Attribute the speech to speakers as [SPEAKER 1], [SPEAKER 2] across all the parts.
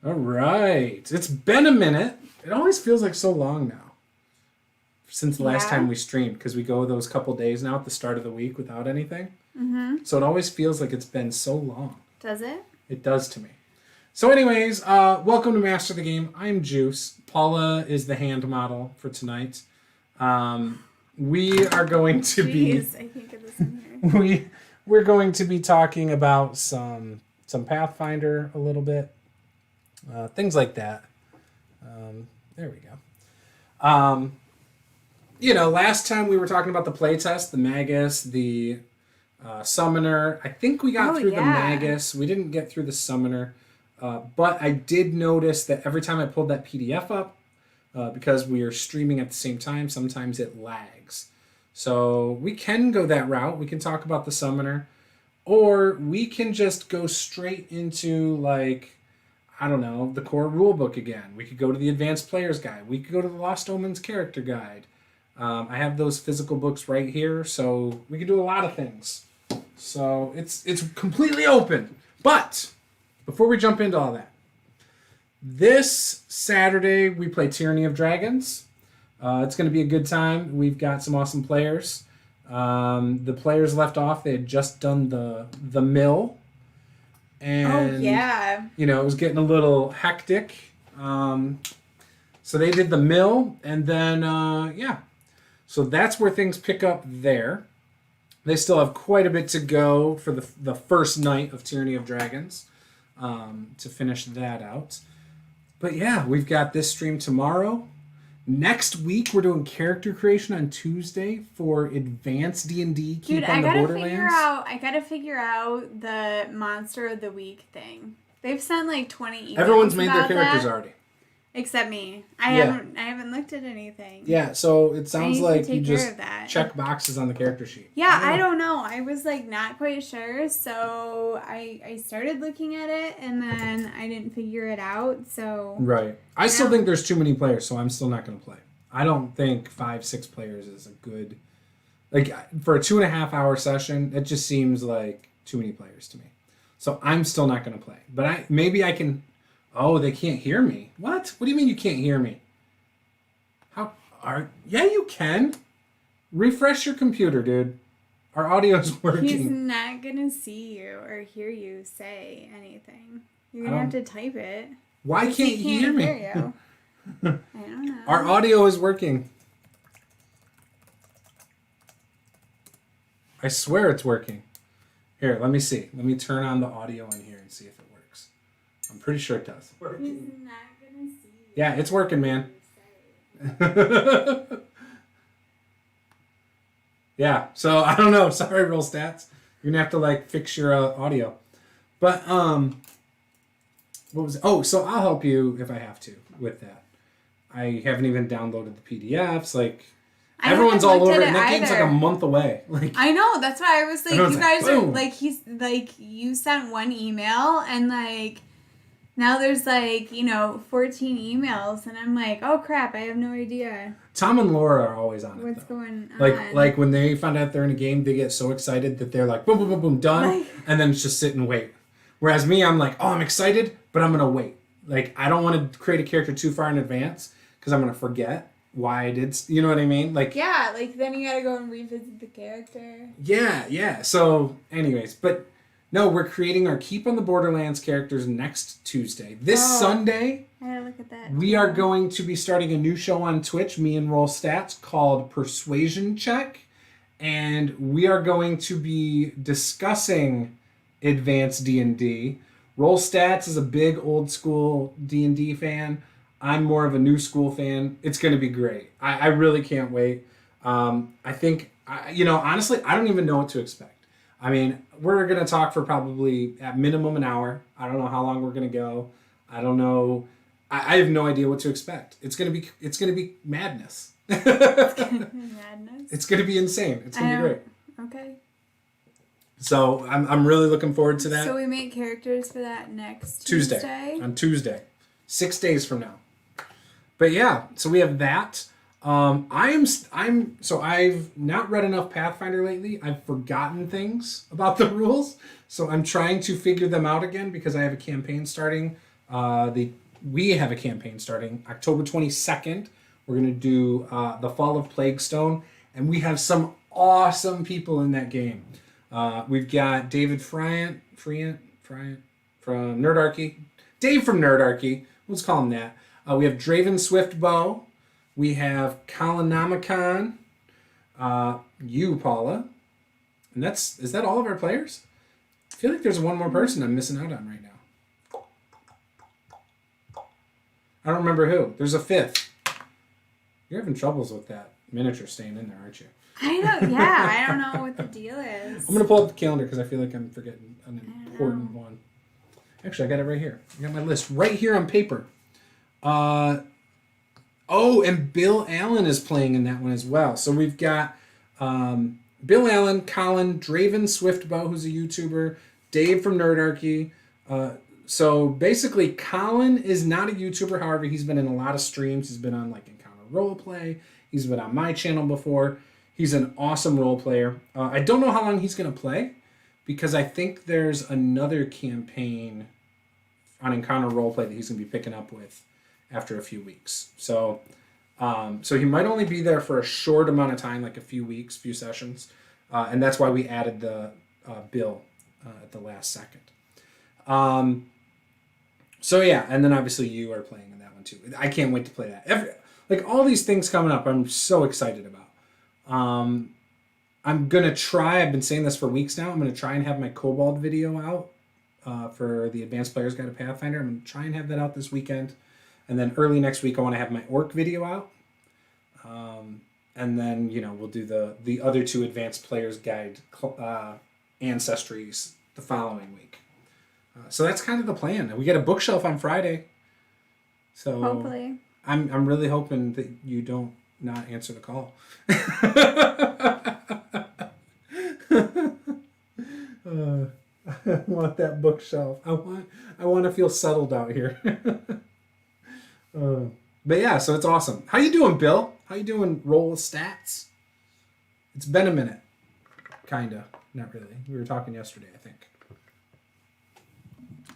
[SPEAKER 1] All right. It's been a minute. It always feels like so long now since the last time we streamed because we go those couple days now at the start of the week without anything.
[SPEAKER 2] Mm-hmm.
[SPEAKER 1] So it always feels like it's been so long.
[SPEAKER 2] Does it?
[SPEAKER 1] It does to me. So anyways, welcome to Master the Game. I'm Juce. Paula is the hand model for tonight. We are going to be...
[SPEAKER 2] I can't get this in here.
[SPEAKER 1] We're going to be talking about some Pathfinder a little bit. Things like that. There we go. Last time we were talking about the playtest, the Magus, the Summoner. I think we got through the Magus. We didn't get through the Summoner. But I did notice that every time I pulled that PDF up, because we are streaming at the same time, sometimes it lags. So we can go that route. We can talk about the Summoner. Or we can just go straight into, the core rulebook again. We could go to the Advanced Player's Guide. We could go to the Lost Omens Character Guide. I have those physical books right here, so we could do a lot of things. So it's completely open. But before we jump into all that, this Saturday we play Tyranny of Dragons. It's going to be a good time. We've got some awesome players. The players left off. They had just done the mill. And, it was getting a little hectic. So they did the mill, and then, So that's where things pick up there. They still have quite a bit to go for the first night of Tyranny of Dragons to finish that out. But yeah, we've got this stream tomorrow. Next week, we're doing character creation on Tuesday for Advanced D&D.
[SPEAKER 2] Dude, I gotta figure out the Monster of the Week thing. They've sent like 20 emails.
[SPEAKER 1] Everyone's made their characters already.
[SPEAKER 2] Except me. I haven't looked at anything.
[SPEAKER 1] Yeah, so it sounds like you just
[SPEAKER 2] that.
[SPEAKER 1] check boxes on the character sheet.
[SPEAKER 2] Yeah, I don't know. I was not quite sure, so I started looking at it and then I didn't figure it out. So
[SPEAKER 1] right. I still think there's too many players, so I'm still not going to play. I don't think 5-6 players is a good for a 2.5 hour session. It just seems like too many players to me. So I'm still not going to play. But maybe I can. Oh, they can't hear me. What? What do you mean you can't hear me? Yeah, you can. Refresh your computer, dude. Our audio's working.
[SPEAKER 2] He's not gonna see you or hear you say anything. You're gonna have to type it.
[SPEAKER 1] Why can't he hear me?
[SPEAKER 2] Hear you. I don't know.
[SPEAKER 1] Our audio is working. I swear it's working. Here, let me see. Let me turn on the audio in here and see if it works. I'm pretty sure it does.
[SPEAKER 2] He's not gonna see you.
[SPEAKER 1] Yeah, it's working, man. Yeah, so I don't know. Sorry, Roll Stats. You're gonna have to fix your audio. But what was it? Oh, so I'll help you if I have to with that. I haven't even downloaded the PDFs. Everyone's all over it, and that game's a month away.
[SPEAKER 2] I know. That's why I was you guys
[SPEAKER 1] boom.
[SPEAKER 2] are you sent one email and now there's 14 emails and I'm oh crap, I have no idea.
[SPEAKER 1] Tom and Laura are always on it.
[SPEAKER 2] What's going
[SPEAKER 1] on? When they find out they're in a game, they get so excited that they're boom, boom, boom, boom, done, and then it's just sit and wait. Whereas me, I'm I'm excited, but I'm gonna wait. I don't want to create a character too far in advance because I'm gonna forget why I did. You know what I mean?
[SPEAKER 2] then you gotta go and revisit the character.
[SPEAKER 1] Yeah. So, anyways, but. No, we're creating our Keep on the Borderlands characters next Tuesday. This Sunday,
[SPEAKER 2] I gotta look at that.
[SPEAKER 1] We are going to be starting a new show on Twitch, me and Roll Stats, called Persuasion Check. And we are going to be discussing Advanced D&D. Roll Stats is a big old school D&D fan. I'm more of a new school fan. It's going to be great. I really can't wait. I think, honestly, I don't even know what to expect. I mean, we're going to talk for probably at minimum an hour. I don't know how long we're going to go. I don't know. I have no idea what to expect. It's going to be madness.
[SPEAKER 2] It's going to be madness.
[SPEAKER 1] It's going to be insane. It's going to be great.
[SPEAKER 2] Okay.
[SPEAKER 1] So I'm really looking forward to that.
[SPEAKER 2] So we make characters for that next
[SPEAKER 1] Tuesday. On Tuesday. 6 days from now. But yeah, so we have that. I've not read enough Pathfinder lately. I've forgotten things about the rules, so I'm trying to figure them out again because I have a campaign starting We have a campaign starting October 22nd. We're going to do the Fall of Plaguestone, and we have some awesome people in that game. We've got David Friant from Nerdarchy. Dave from Nerdarchy. Let's call him that. We have Draven Swiftbow. We have Kalanomicon. You, Paula. And is that all of our players? I feel like there's one more person I'm missing out on right now. I don't remember who. There's a fifth. You're having troubles with that miniature staying in there, aren't you?
[SPEAKER 2] I don't. Yeah, I don't know what the deal is.
[SPEAKER 1] I'm gonna pull up the calendar because I feel like I'm forgetting an important one. Actually, I got it right here. I got my list right here on paper. And Bill Allen is playing in that one as well. So we've got Bill Allen, Colin, Draven Swiftbow, who's a YouTuber, Dave from Nerdarchy. So basically, Colin is not a YouTuber. However, he's been in a lot of streams. He's been on like Encounter Roleplay. He's been on my channel before. He's an awesome role player. I don't know how long he's going to play because I think there's another campaign on Encounter Roleplay that he's going to be picking up with after a few weeks. So he might only be there for a short amount of time, like a few weeks, few sessions. And that's why we added the Bill at the last second. So yeah, and then obviously you are playing in that one too. I can't wait to play that. All these things coming up, I'm so excited about. I'm gonna try. I've been saying this for weeks now. I'm gonna try and have my Kobold video out for the Advanced Players Guide to Pathfinder. I'm gonna try and have that out this weekend, and then early next week I want to have my Orc video out. And then we'll do the other two Advanced Players Guide Ancestries the following week. So that's kind of the plan. We get a bookshelf on Friday. So
[SPEAKER 2] hopefully.
[SPEAKER 1] I'm really hoping that you don't not answer the call. I want that bookshelf. I want to feel settled out here. But yeah, so it's awesome. How you doing, Bill? How you doing, Roll Stats? It's been a minute. Kinda. Not really. We were talking yesterday, I think.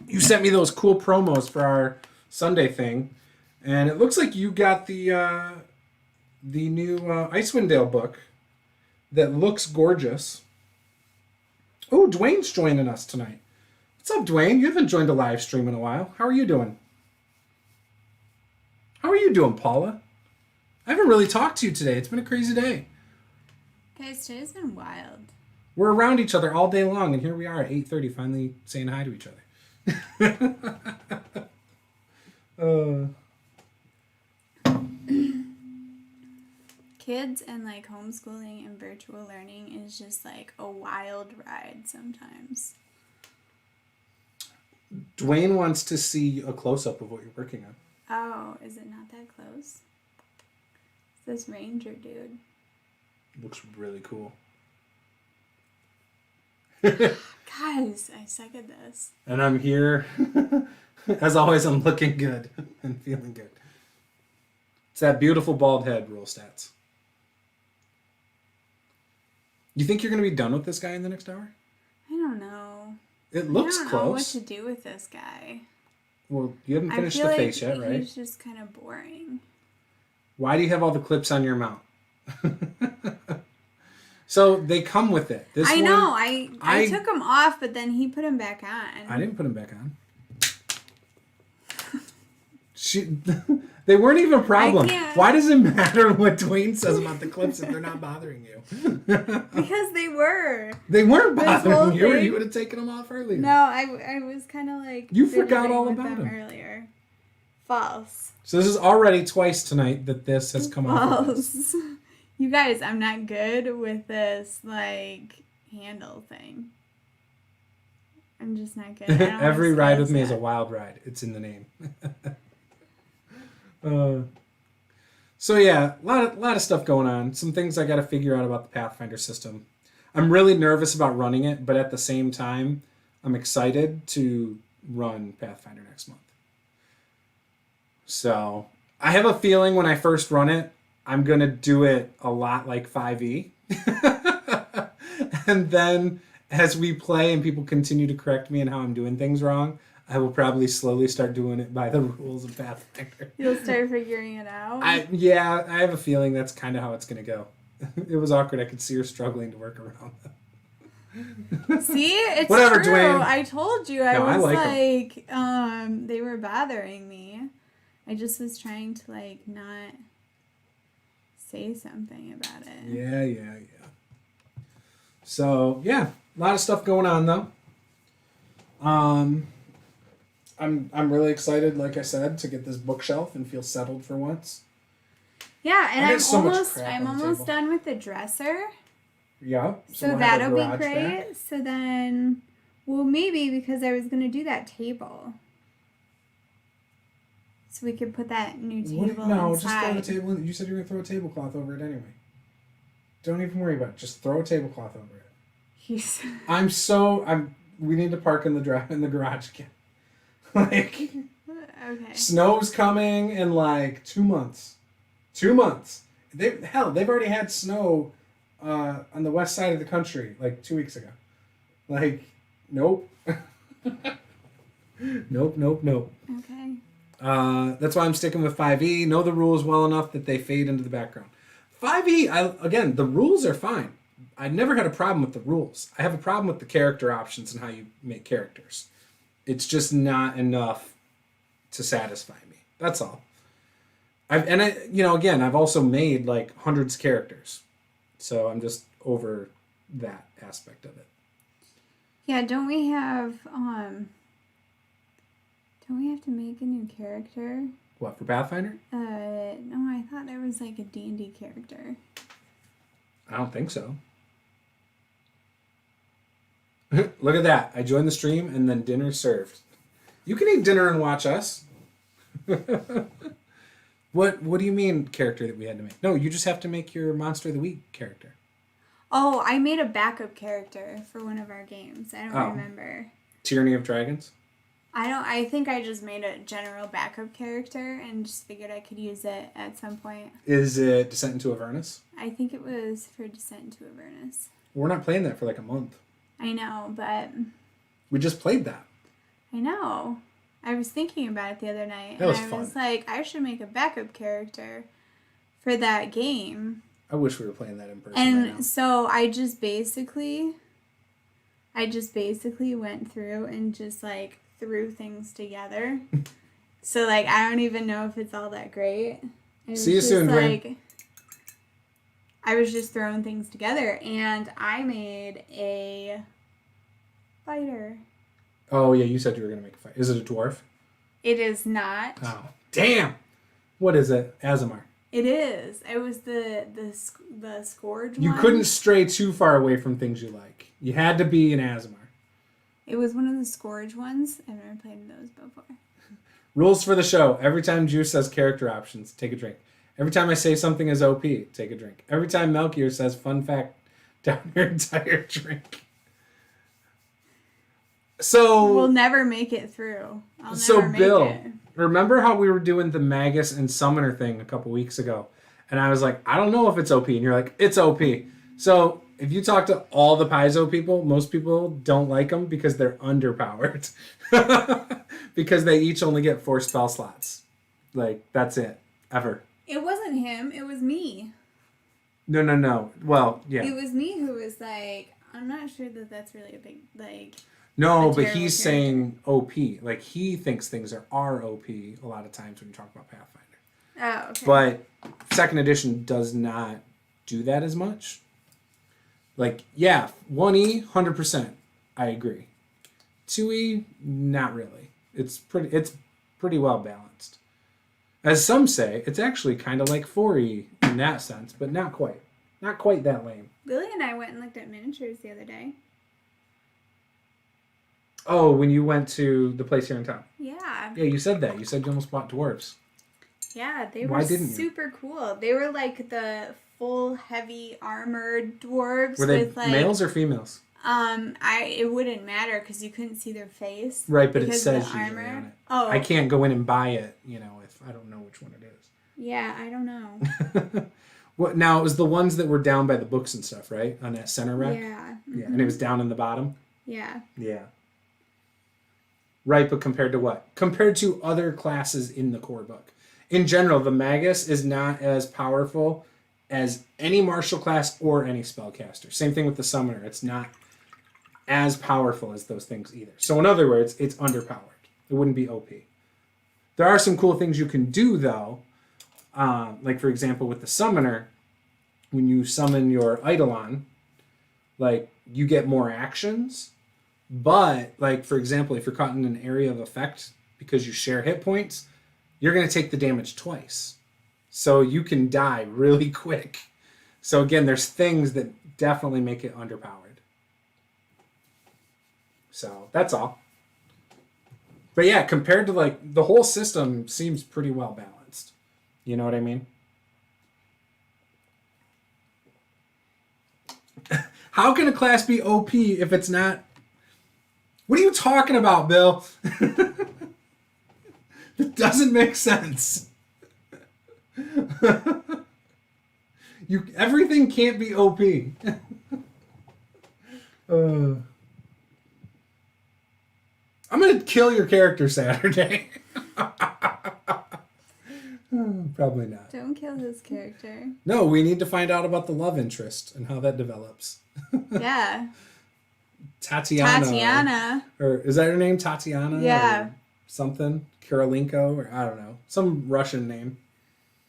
[SPEAKER 1] You sent me those cool promos for our Sunday thing, and it looks like you got the new Icewind Dale book that looks gorgeous. Oh, Dwayne's joining us tonight. What's up, Dwayne? You haven't joined a live stream in a while. How are you doing? How are you doing, Paula? I haven't really talked to you today. It's been a crazy day.
[SPEAKER 2] Guys, today's been wild.
[SPEAKER 1] We're around each other all day long, and here we are at 8:30 finally saying hi to each other.
[SPEAKER 2] Kids and homeschooling and virtual learning is just a wild ride sometimes.
[SPEAKER 1] Dwayne wants to see a close-up of what you're working on.
[SPEAKER 2] Oh, is it not that close? It's this ranger dude.
[SPEAKER 1] Looks really cool.
[SPEAKER 2] Guys, I suck at this.
[SPEAKER 1] And I'm here. As always, I'm looking good and feeling good. It's that beautiful bald head, Roll Stats. You think you're going to be done with this guy in the next hour?
[SPEAKER 2] I don't know.
[SPEAKER 1] It looks
[SPEAKER 2] I don't
[SPEAKER 1] close.
[SPEAKER 2] know what to do with this guy.
[SPEAKER 1] Well, you haven't finished the face yet, right?
[SPEAKER 2] He's just kind of boring.
[SPEAKER 1] Why do you have all the clips on your mount? So they come with it.
[SPEAKER 2] I know. I took them off, but then he put them back on.
[SPEAKER 1] I didn't put them back on. They weren't even a problem. Why does it matter what Dwayne says about the clips if they're not bothering you?
[SPEAKER 2] Because they were.
[SPEAKER 1] They weren't bothering you, or you would have taken them off earlier.
[SPEAKER 2] No, I was kind of
[SPEAKER 1] You forgot all about them
[SPEAKER 2] earlier. False.
[SPEAKER 1] So this is already twice tonight that this has come off.
[SPEAKER 2] False. You guys, I'm not good with this handle thing. I'm just not good.
[SPEAKER 1] Every ride with me is a wild ride. It's in the name. So yeah, a lot of stuff going on. Some things I got to figure out about the Pathfinder system. I'm really nervous about running it, but at the same time, I'm excited to run Pathfinder next month. So I have a feeling when I first run it, I'm going to do it a lot like 5e. And then as we play and people continue to correct me on how I'm doing things wrong, I will probably slowly start doing it by the rules of Pathfinder.
[SPEAKER 2] You'll start figuring it out.
[SPEAKER 1] I have a feeling that's kind of how it's going to go. It was awkward. I could see her struggling to work around them.
[SPEAKER 2] See, it's
[SPEAKER 1] Whatever,
[SPEAKER 2] true.
[SPEAKER 1] Dwayne.
[SPEAKER 2] I told you. I was
[SPEAKER 1] like
[SPEAKER 2] they were bothering me. I just was trying to not say something about it.
[SPEAKER 1] Yeah. So yeah, a lot of stuff going on though. I'm really excited, like I said, to get this bookshelf and feel settled for once.
[SPEAKER 2] Yeah, and I'm
[SPEAKER 1] on the
[SPEAKER 2] almost
[SPEAKER 1] table.
[SPEAKER 2] done with the dresser.
[SPEAKER 1] Yeah.
[SPEAKER 2] So
[SPEAKER 1] we'll have
[SPEAKER 2] that'll
[SPEAKER 1] a
[SPEAKER 2] be
[SPEAKER 1] garage
[SPEAKER 2] great.
[SPEAKER 1] back.
[SPEAKER 2] So then, well, maybe because I was gonna do that table. So we could put that new table
[SPEAKER 1] No,
[SPEAKER 2] inside.
[SPEAKER 1] just throw the table in. You said you were going to throw a tablecloth over it anyway. Don't even worry about it. Just throw a tablecloth over it. We need to park in the garage again.
[SPEAKER 2] Okay.
[SPEAKER 1] Snow's coming in 2 months. 2 months. They've already had snow on the west side of the country 2 weeks ago. Nope. Nope.
[SPEAKER 2] Okay.
[SPEAKER 1] That's why I'm sticking with 5e. Know the rules well enough that they fade into the background. 5e, the rules are fine. I never had a problem with the rules. I have a problem with the character options and how you make characters. It's just not enough to satisfy me. That's all. I've also made hundreds of characters. So I'm just over that aspect of it.
[SPEAKER 2] Yeah, don't we have to make a new character?
[SPEAKER 1] What, for Pathfinder?
[SPEAKER 2] No, I thought there was a D&D character.
[SPEAKER 1] I don't think so. Look at that. I joined the stream and then dinner served. You can eat dinner and watch us. What do you mean character that we had to make? No, you just have to make your Monster of the Week character.
[SPEAKER 2] Oh, I made a backup character for one of our games. I don't remember.
[SPEAKER 1] Tyranny of Dragons?
[SPEAKER 2] I think I just made a general backup character and just figured I could use it at some point.
[SPEAKER 1] Is it Descent into Avernus?
[SPEAKER 2] I think it was for Descent into Avernus.
[SPEAKER 1] We're not playing that for a month.
[SPEAKER 2] I know, but...
[SPEAKER 1] We just played that.
[SPEAKER 2] I know. I was thinking about it the other night.
[SPEAKER 1] That was
[SPEAKER 2] and I
[SPEAKER 1] fun.
[SPEAKER 2] was I should make a backup character for that game.
[SPEAKER 1] I wish we were playing that in person
[SPEAKER 2] And
[SPEAKER 1] right now.
[SPEAKER 2] so I just basically went through and just threw things together. So I don't even know if it's all that great.
[SPEAKER 1] See you soon, Dwayne.
[SPEAKER 2] I was just throwing things together and I made a fighter.
[SPEAKER 1] Oh yeah, you said you were gonna make a fight. Is it a dwarf?
[SPEAKER 2] It is not.
[SPEAKER 1] Oh damn! What is it? Azamar.
[SPEAKER 2] It is. It was the Scourge
[SPEAKER 1] You
[SPEAKER 2] one.
[SPEAKER 1] couldn't stray too far away from things you like. You had to be an Azamar.
[SPEAKER 2] It was one of the Scourge ones. I've never played those before.
[SPEAKER 1] Rules for the show. Every time Juce says character options, take a drink. Every time I say something is OP, take a drink. Every time Melchior says fun fact, down your entire drink. So
[SPEAKER 2] We'll never make it through. I'll never make
[SPEAKER 1] Bill,
[SPEAKER 2] it.
[SPEAKER 1] remember how we were doing the Magus and Summoner thing a couple weeks ago? And I was like, I don't know if it's OP. And you're like, it's OP. So if you talk to all the Paizo people, most people don't like them because they're underpowered. Because they each only get 4 spell slots. That's it. Ever.
[SPEAKER 2] It wasn't him. It was me.
[SPEAKER 1] No. Well, yeah.
[SPEAKER 2] It was me who was I'm not sure that that's really a big,
[SPEAKER 1] No,
[SPEAKER 2] a
[SPEAKER 1] but
[SPEAKER 2] terrible
[SPEAKER 1] he's saying OP. He thinks things are OP a lot of times when you talk about Pathfinder.
[SPEAKER 2] Oh, okay.
[SPEAKER 1] But 2nd edition does not do that as much. 1E, 100%. I agree. 2E, not really. It's pretty well balanced. As some say, it's actually kind of like 4E in that sense, but not quite. Not quite that lame.
[SPEAKER 2] Billy and I went and looked at miniatures the other day.
[SPEAKER 1] Oh, when you went to the place here in town.
[SPEAKER 2] Yeah.
[SPEAKER 1] Yeah, you said that. You said you almost bought dwarves.
[SPEAKER 2] Yeah, they
[SPEAKER 1] Why
[SPEAKER 2] were
[SPEAKER 1] didn't you?
[SPEAKER 2] super cool. They were the full heavy armored dwarves
[SPEAKER 1] Were they
[SPEAKER 2] with
[SPEAKER 1] males or females?
[SPEAKER 2] It wouldn't matter because you couldn't see their face.
[SPEAKER 1] Right, but it
[SPEAKER 2] because
[SPEAKER 1] says
[SPEAKER 2] of the
[SPEAKER 1] usually
[SPEAKER 2] armor.
[SPEAKER 1] on it.
[SPEAKER 2] Oh,
[SPEAKER 1] I can't go in and buy it, if I don't know which one it is.
[SPEAKER 2] Yeah, I don't know.
[SPEAKER 1] What now? It was the ones that were down by the books and stuff, right? On that center rack.
[SPEAKER 2] Yeah.
[SPEAKER 1] Yeah, and it was down in the bottom.
[SPEAKER 2] Yeah.
[SPEAKER 1] Yeah. Right, but compared to what? Compared to other classes in the core book. In general, the Magus is not as powerful as any martial class or any spellcaster. Same thing with the Summoner. It's not as powerful as those things either. So in other words, it's underpowered. It wouldn't be OP. There are some cool things you can do, though. Like, for example, with the Summoner, when you summon your Eidolon, like, you get more actions. But, like, for example, if you're caught in an area of effect because you share hit points, you're going to take the damage twice. So you can die really quick. So, again, there's things that definitely make it underpowered. So, that's all. But, yeah, compared to, like, the whole system seems pretty well balanced. You know what I mean? How can a class be OP if it's not... What are you talking about, Bill? It doesn't make sense. Everything can't be OP. I'm gonna kill your character Saturday. Probably not.
[SPEAKER 2] Don't kill his character.
[SPEAKER 1] No, we need to find out about the love interest and how that develops.
[SPEAKER 2] Yeah.
[SPEAKER 1] Tatiana. Or is that her name? Tatiana?
[SPEAKER 2] Yeah.
[SPEAKER 1] Or something? Karolinko? Or I don't know. Some Russian name.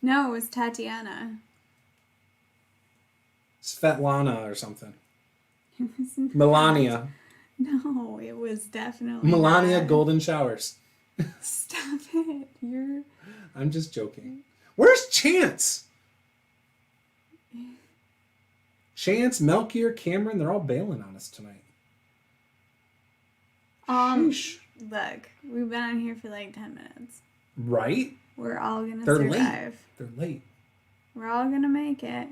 [SPEAKER 2] No, it was Tatiana.
[SPEAKER 1] Svetlana or something.
[SPEAKER 2] It wasn't
[SPEAKER 1] Melania.
[SPEAKER 2] No, it was definitely
[SPEAKER 1] Melania
[SPEAKER 2] not.
[SPEAKER 1] Golden Showers.
[SPEAKER 2] Stop it.
[SPEAKER 1] I'm just joking. Where's Chance? Chance, Melchior, Cameron, they're all bailing on us tonight. Sheesh.
[SPEAKER 2] Look, we've been on here for like 10 minutes.
[SPEAKER 1] Right?
[SPEAKER 2] We're all gonna
[SPEAKER 1] They're
[SPEAKER 2] survive.
[SPEAKER 1] They're late.
[SPEAKER 2] We're all gonna make it.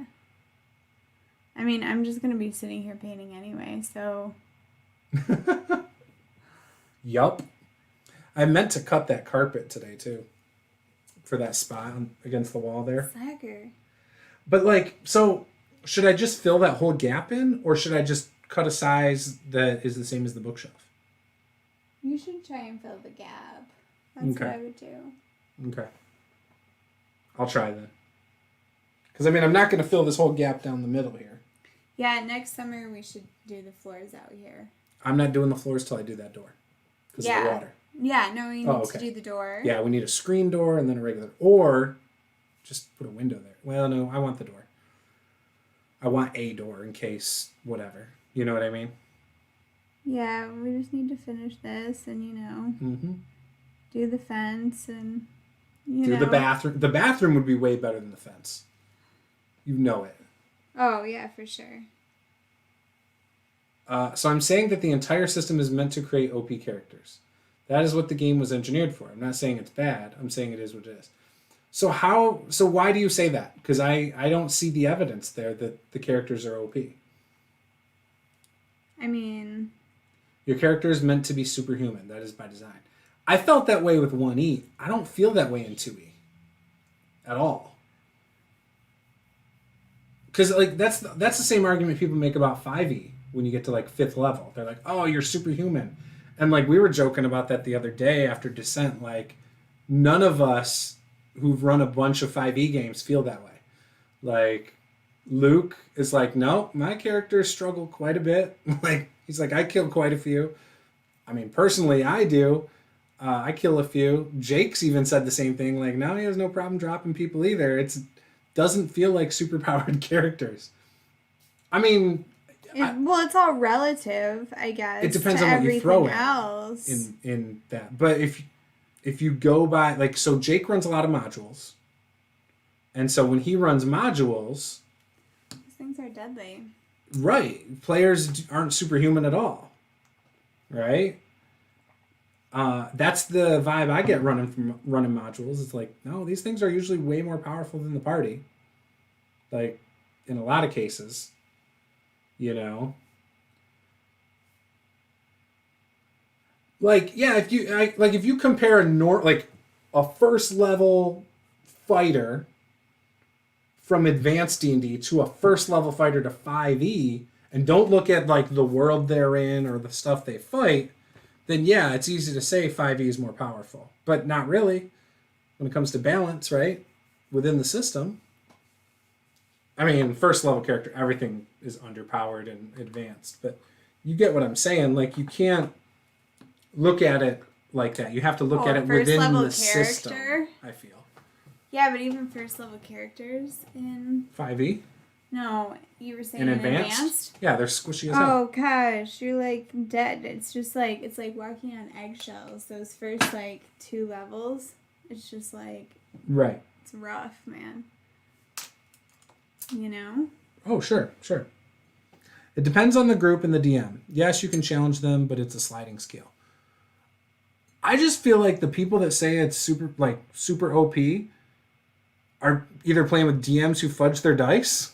[SPEAKER 2] I mean, I'm just gonna be sitting here painting anyway, so.
[SPEAKER 1] Yup. I meant to cut that carpet today too. For that spot against the wall there.
[SPEAKER 2] Slacker.
[SPEAKER 1] But like, so should I just fill that whole gap in, or should I just cut a size that is the same as the bookshelf?
[SPEAKER 2] You should try and fill the gap. That's
[SPEAKER 1] Okay.
[SPEAKER 2] what I would do.
[SPEAKER 1] Okay. I'll try then. Because, I mean, I'm not going to fill this whole gap down the middle here.
[SPEAKER 2] Yeah, next summer we should do the floors out here.
[SPEAKER 1] I'm not doing the floors till I do that door. Because of the water.
[SPEAKER 2] Yeah, no, we need to do the door.
[SPEAKER 1] Yeah, we need a screen door and then a regular... Or just put a window there. Well, no, I want the door. I want a door in case whatever. You know what I mean?
[SPEAKER 2] Yeah, we just need to finish this and, do the fence and,
[SPEAKER 1] do the bathroom. The bathroom would be way better than the fence. You know it.
[SPEAKER 2] Oh, yeah, for sure.
[SPEAKER 1] So I'm saying that the entire system is meant to create OP characters. That is what the game was engineered for. I'm not saying it's bad. I'm saying it is what it is. So why do you say that? Because I don't see the evidence there that the characters are OP.
[SPEAKER 2] I mean...
[SPEAKER 1] Your character is meant to be superhuman. That is by design. I felt that way with 1E. I don't feel that way in 2E. At all. Because like that's the same argument people make about 5E when you get to like 5th level. They're like, oh, you're superhuman. And like we were joking about that the other day after Descent. Like none of us who've run a bunch of 5E games feel that way. Like Luke is like, no, my characters struggle quite a bit. Like he's like, I killed quite a few. I mean, personally, I do. I kill a few. Jake's even said the same thing. Like, now he has no problem dropping people either. It doesn't feel like superpowered characters. I mean...
[SPEAKER 2] it's all relative, I guess.
[SPEAKER 1] It depends on what you throw at in that. But if you go by... Like, so Jake runs a lot of modules. And so when he runs modules...
[SPEAKER 2] These things are deadly.
[SPEAKER 1] Right. Players aren't superhuman at all. Right? That's the vibe I get running modules. It's like, no, these things are usually way more powerful than the party. Like, in a lot of cases. You know? Like, yeah, if you compare a first level fighter from advanced D&D to a first level fighter to 5e, and don't look at like the world they're in or the stuff they fight, then yeah, it's easy to say 5e is more powerful. But not really when it comes to balance, right? Within the system. I mean, first level character, everything is underpowered and advanced. But you get what I'm saying. Like, you can't look at it like that. You have to look at it within the system, I feel.
[SPEAKER 2] Yeah, but even first level characters in
[SPEAKER 1] 5e?
[SPEAKER 2] No, you were saying
[SPEAKER 1] in
[SPEAKER 2] advanced?
[SPEAKER 1] Yeah, they're squishy as hell.
[SPEAKER 2] Oh gosh, you're like dead. It's just like it's like walking on eggshells. Those first like 2 levels, it's just like
[SPEAKER 1] right.
[SPEAKER 2] It's rough, man. You know?
[SPEAKER 1] Oh, sure. It depends on the group and the DM. Yes, you can challenge them, but it's a sliding scale. I just feel like the people that say it's super OP are either playing with DMs who fudge their dice,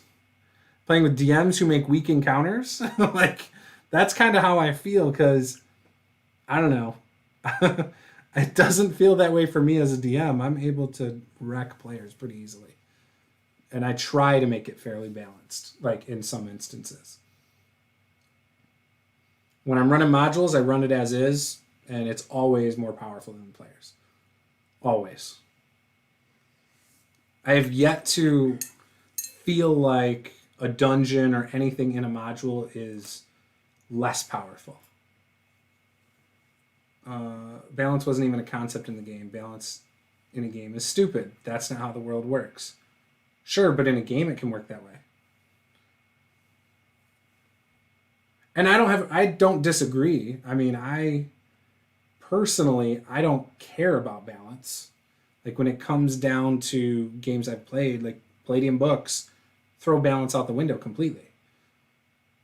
[SPEAKER 1] playing with DMs who make weak encounters. Like, that's kind of how I feel, because, I don't know. It doesn't feel that way for me as a DM. I'm able to wreck players pretty easily. And I try to make it fairly balanced, like in some instances. When I'm running modules, I run it as is, and it's always more powerful than the players. Always. I have yet to feel like a dungeon or anything in a module is less powerful. Balance wasn't even a concept in the game. Balance in a game is stupid. That's not how the world works. Sure, but in a game it can work that way. And I don't disagree. I mean, I don't care about balance. Like, when it comes down to games I've played, like Palladium books, throw balance out the window completely.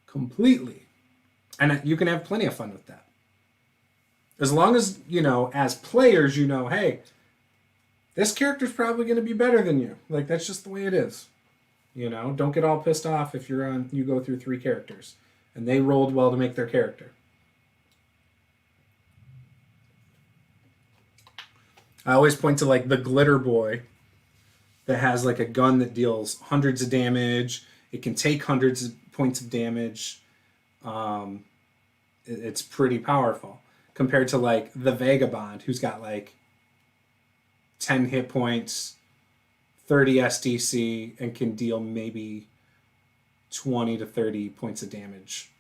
[SPEAKER 1] Completely. And you can have plenty of fun with that. As long as, as players, hey, this character's probably going to be better than you. Like, that's just the way it is. Don't get all pissed off if you go through 3 characters and they rolled well to make their character. I always point to, like, the glitter boy that has, like, a gun that deals hundreds of damage. It can take hundreds of points of damage. It's pretty powerful compared to, like, the Vagabond, who's got, like, 10 hit points, 30 SDC, and can deal maybe 20 to 30 points of damage.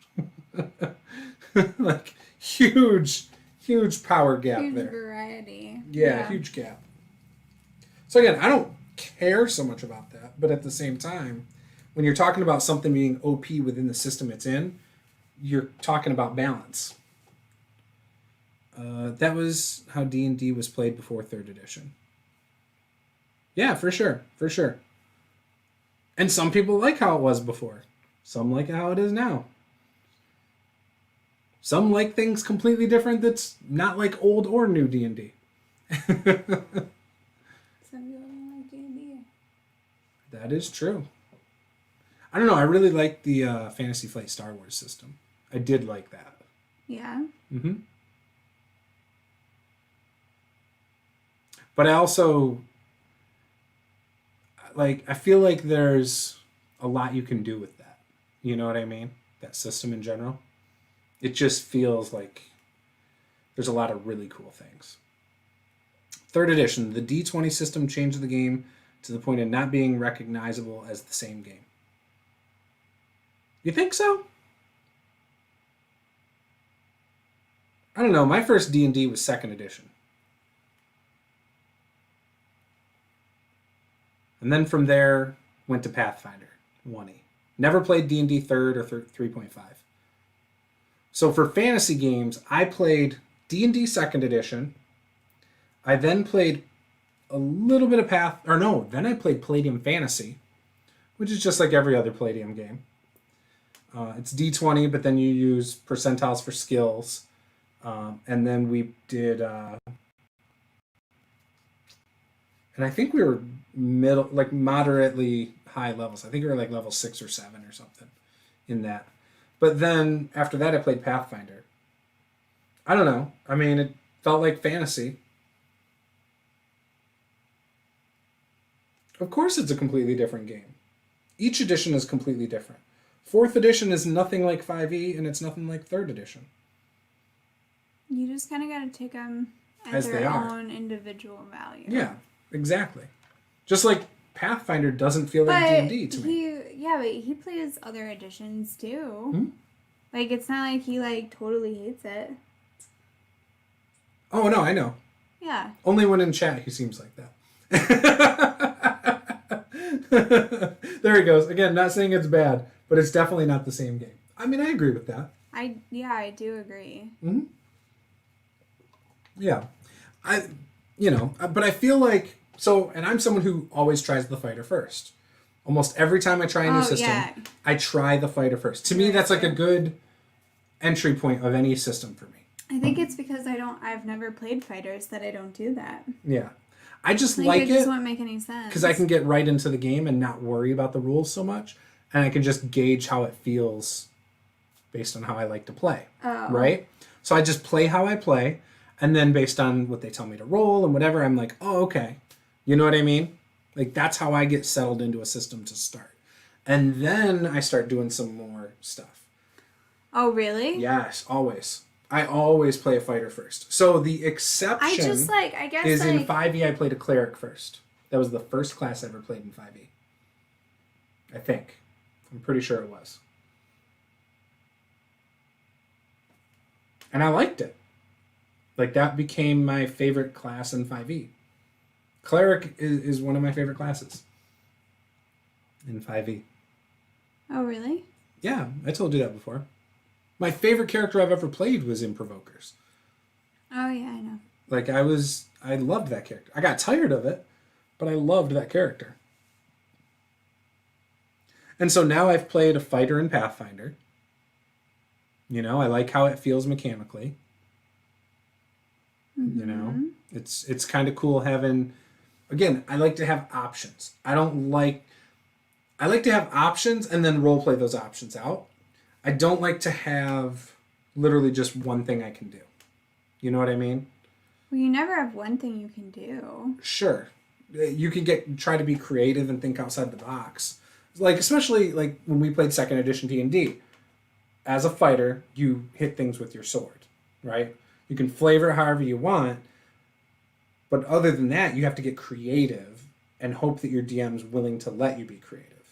[SPEAKER 1] Like, huge power gap there.
[SPEAKER 2] Huge variety.
[SPEAKER 1] Yeah, huge gap. So again, I don't care so much about that, but at the same time, when you're talking about something being OP within the system it's in, you're talking about balance. That was how D&D was played before 3rd edition. Yeah, for sure. And some people like how it was before. Some like how it is now. Some like things completely different that's not like old or new D&D.
[SPEAKER 2] Some people don't like D&D.
[SPEAKER 1] That is true. I don't know. I really like the Fantasy Flight Star Wars system. I did like that.
[SPEAKER 2] Yeah?
[SPEAKER 1] Mm-hmm. But I also, I feel like there's a lot you can do with that. You know what I mean? That system in general. It just feels like there's a lot of really cool things. 3rd edition, the D20 system changed the game to the point of not being recognizable as the same game. You think so? I don't know. My first D&D was 2nd edition. And then from there, went to Pathfinder 1e. Never played D&D 3rd or 3.5. So for fantasy games, I played D&D 2nd edition. I then played a little bit of then I played Palladium Fantasy, which is just like every other Palladium game. It's D20, but then you use percentiles for skills. And then we did... and I think we were moderately high levels. I think we were like level 6 or 7 or something in that. But then after that, I played Pathfinder. I don't know. I mean, it felt like fantasy. Of course it's a completely different game. Each edition is completely different. 4th edition is nothing like 5e, and it's nothing like 3rd edition.
[SPEAKER 2] You just kind of got to take them at
[SPEAKER 1] As they
[SPEAKER 2] their
[SPEAKER 1] are.
[SPEAKER 2] own individual value.
[SPEAKER 1] Yeah, exactly. Just like Pathfinder doesn't feel like D&D to me.
[SPEAKER 2] Yeah, but he plays other editions too.
[SPEAKER 1] Hmm?
[SPEAKER 2] Like, it's not like he, like, totally hates it.
[SPEAKER 1] Oh, no, I know.
[SPEAKER 2] Yeah.
[SPEAKER 1] Only when in chat he seems like that. There he goes. Again, not saying it's bad, but it's definitely not the same game. I mean, I agree with that.
[SPEAKER 2] I do agree.
[SPEAKER 1] Mm-hmm. Yeah. But I feel like, and I'm someone who always tries the fighter first. Almost every time I try a new system,
[SPEAKER 2] yeah.
[SPEAKER 1] I try the fighter first. To me, that's like a good entry point of any system for me.
[SPEAKER 2] I think it's because I've never played fighters that I don't do that.
[SPEAKER 1] Yeah. I just
[SPEAKER 2] Like
[SPEAKER 1] it.
[SPEAKER 2] It just won't make any sense.
[SPEAKER 1] Because I can get right into the game and not worry about the rules so much. And I can just gauge how it feels based on how I like to play.
[SPEAKER 2] Oh.
[SPEAKER 1] Right? So I just play how I play. And then based on what they tell me to roll and whatever, I'm like, oh, okay. You know what I mean? Like, that's how I get settled into a system to start. And then I start doing some more stuff.
[SPEAKER 2] Oh, really?
[SPEAKER 1] Yes, always. I always play a fighter first. So the exception is in 5e I played a cleric first. That was the first class I ever played in 5e. I think. I'm pretty sure it was. And I liked it. Like, that became my favorite class in 5e. Cleric is one of my favorite classes in 5e.
[SPEAKER 2] Oh, really?
[SPEAKER 1] Yeah, I told you that before. My favorite character I've ever played was in Provokers.
[SPEAKER 2] Oh, yeah, I know.
[SPEAKER 1] Like, I loved that character. I got tired of it, but I loved that character. And so now I've played a fighter in Pathfinder. You know, I like how it feels mechanically.
[SPEAKER 2] Mm-hmm.
[SPEAKER 1] You know, it's kind of cool having, again, I like to have options. I like to have options and then role play those options out. I don't like to have literally just one thing I can do. You know what I mean?
[SPEAKER 2] Well, you never have one thing you can do.
[SPEAKER 1] Sure. You can try to be creative and think outside the box. Like, especially like when we played 2nd edition D&D. As a fighter, you hit things with your sword, right? You can flavor it however you want, but other than that, you have to get creative and hope that your DM's willing to let you be creative,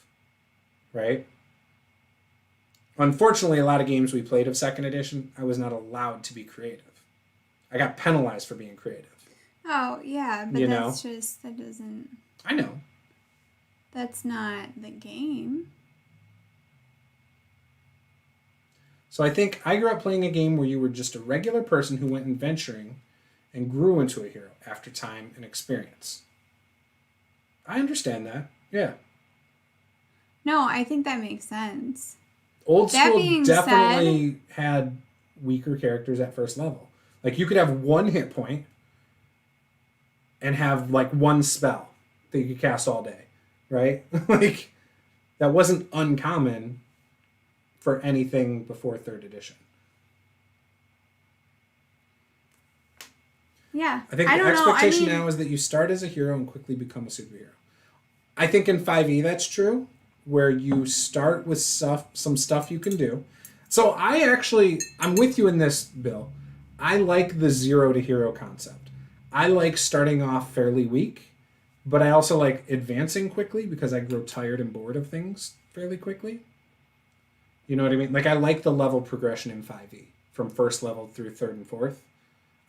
[SPEAKER 1] right? Unfortunately, a lot of games we played of 2nd edition, I was not allowed to be creative. I got penalized for being creative.
[SPEAKER 2] Oh, yeah, but that doesn't...
[SPEAKER 1] I know.
[SPEAKER 2] That's not the game.
[SPEAKER 1] So I think I grew up playing a game where you were just a regular person who went adventuring and grew into a hero after time and experience. I understand that. Yeah.
[SPEAKER 2] No, I think that makes sense.
[SPEAKER 1] Old school definitely had weaker characters at first level. Like, you could have one hit point and have like one spell that you could cast all day, right? Like, that wasn't uncommon for anything before 3rd edition.
[SPEAKER 2] Yeah.
[SPEAKER 1] I think the expectation now is that you start as a hero and quickly become a superhero. I think in 5e that's true, where you start with some stuff you can do. So I'm with you in this, Bill. I like the 0 to hero concept. I like starting off fairly weak, but I also like advancing quickly because I grow tired and bored of things fairly quickly. You know what I mean? Like, I like the level progression in 5e from 1st level through 3rd and 4th.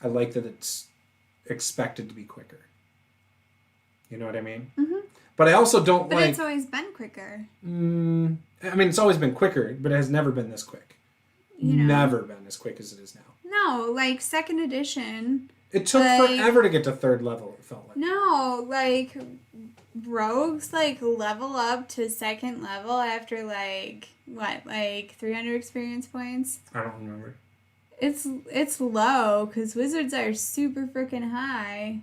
[SPEAKER 1] I like that it's expected to be quicker. You know what I mean? Mm-hmm. But I also don't
[SPEAKER 2] But it's always been quicker.
[SPEAKER 1] I mean, it's always been quicker, but it has never been this quick. Never been as quick as it is now.
[SPEAKER 2] No, like 2nd edition.
[SPEAKER 1] It took forever to get to 3rd level, it felt like.
[SPEAKER 2] No, like rogues like level up to 2nd level after like 300 experience points.
[SPEAKER 1] I don't remember.
[SPEAKER 2] It's low because wizards are super freaking high.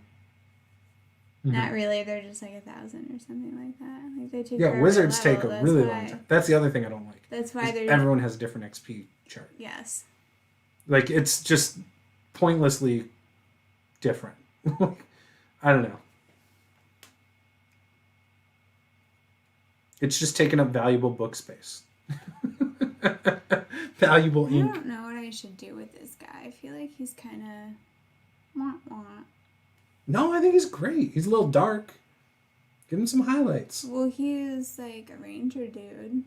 [SPEAKER 2] Mm-hmm. Not really. They're just like 1,000 or something like that. Like, they take
[SPEAKER 1] wizards take a really long time. That's the other thing I don't like.
[SPEAKER 2] That's why
[SPEAKER 1] everyone has a different XP chart.
[SPEAKER 2] Yes.
[SPEAKER 1] Like, it's just pointlessly different. I don't know. It's just taking up valuable book space. valuable
[SPEAKER 2] I
[SPEAKER 1] ink.
[SPEAKER 2] don't know what I should do with this guy. I feel like he's kind of wah.
[SPEAKER 1] No, I think he's great. He's a little dark. Give him some highlights.
[SPEAKER 2] Well, he's like a ranger dude.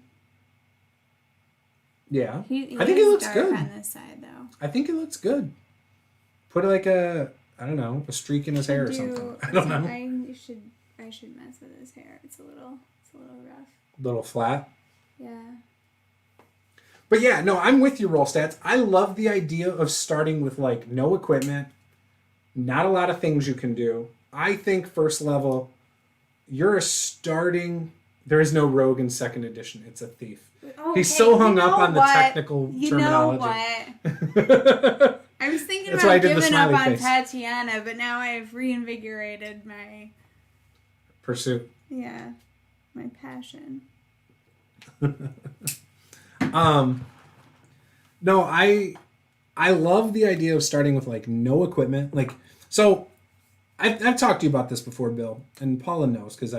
[SPEAKER 1] Yeah.
[SPEAKER 2] He
[SPEAKER 1] I think he looks
[SPEAKER 2] dark
[SPEAKER 1] good.
[SPEAKER 2] on this side, though.
[SPEAKER 1] I think it looks good. Put like a, I don't know, a streak in his hair or something. I don't know.
[SPEAKER 2] I should mess with his hair. It's a little rough.
[SPEAKER 1] Little flat.
[SPEAKER 2] Yeah.
[SPEAKER 1] But yeah, no, I'm with you, roll stats. I love the idea of starting with like no equipment, not a lot of things you can do. I think first level, you're starting. There is no rogue in second edition. It's a thief.
[SPEAKER 2] Okay,
[SPEAKER 1] He's so hung up on the technical terminology.
[SPEAKER 2] You know what? I was thinking about giving up on
[SPEAKER 1] face.
[SPEAKER 2] Tatiana, but now I've reinvigorated my
[SPEAKER 1] pursuit.
[SPEAKER 2] Yeah, my passion.
[SPEAKER 1] No, I love the idea of starting with like no equipment. Like, so I've talked to you about this before, Bill, and Paula knows because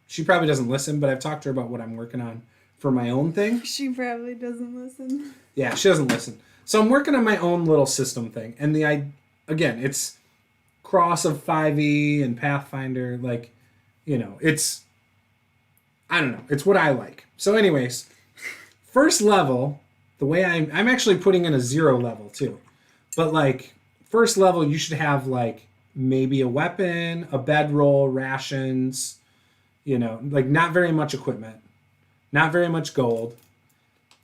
[SPEAKER 1] she probably doesn't listen, but I've talked to her about what I'm working on for my own thing.
[SPEAKER 2] She probably doesn't listen.
[SPEAKER 1] Yeah, she doesn't listen. So I'm working on my own little system thing, and again, it's cross of 5e and Pathfinder. Like, it's I don't know. It's what I like. So, anyways, first level. The way I'm actually putting in a 0 level too, but like first level, you should have like maybe a weapon, a bedroll, rations. Like not very much equipment, not very much gold.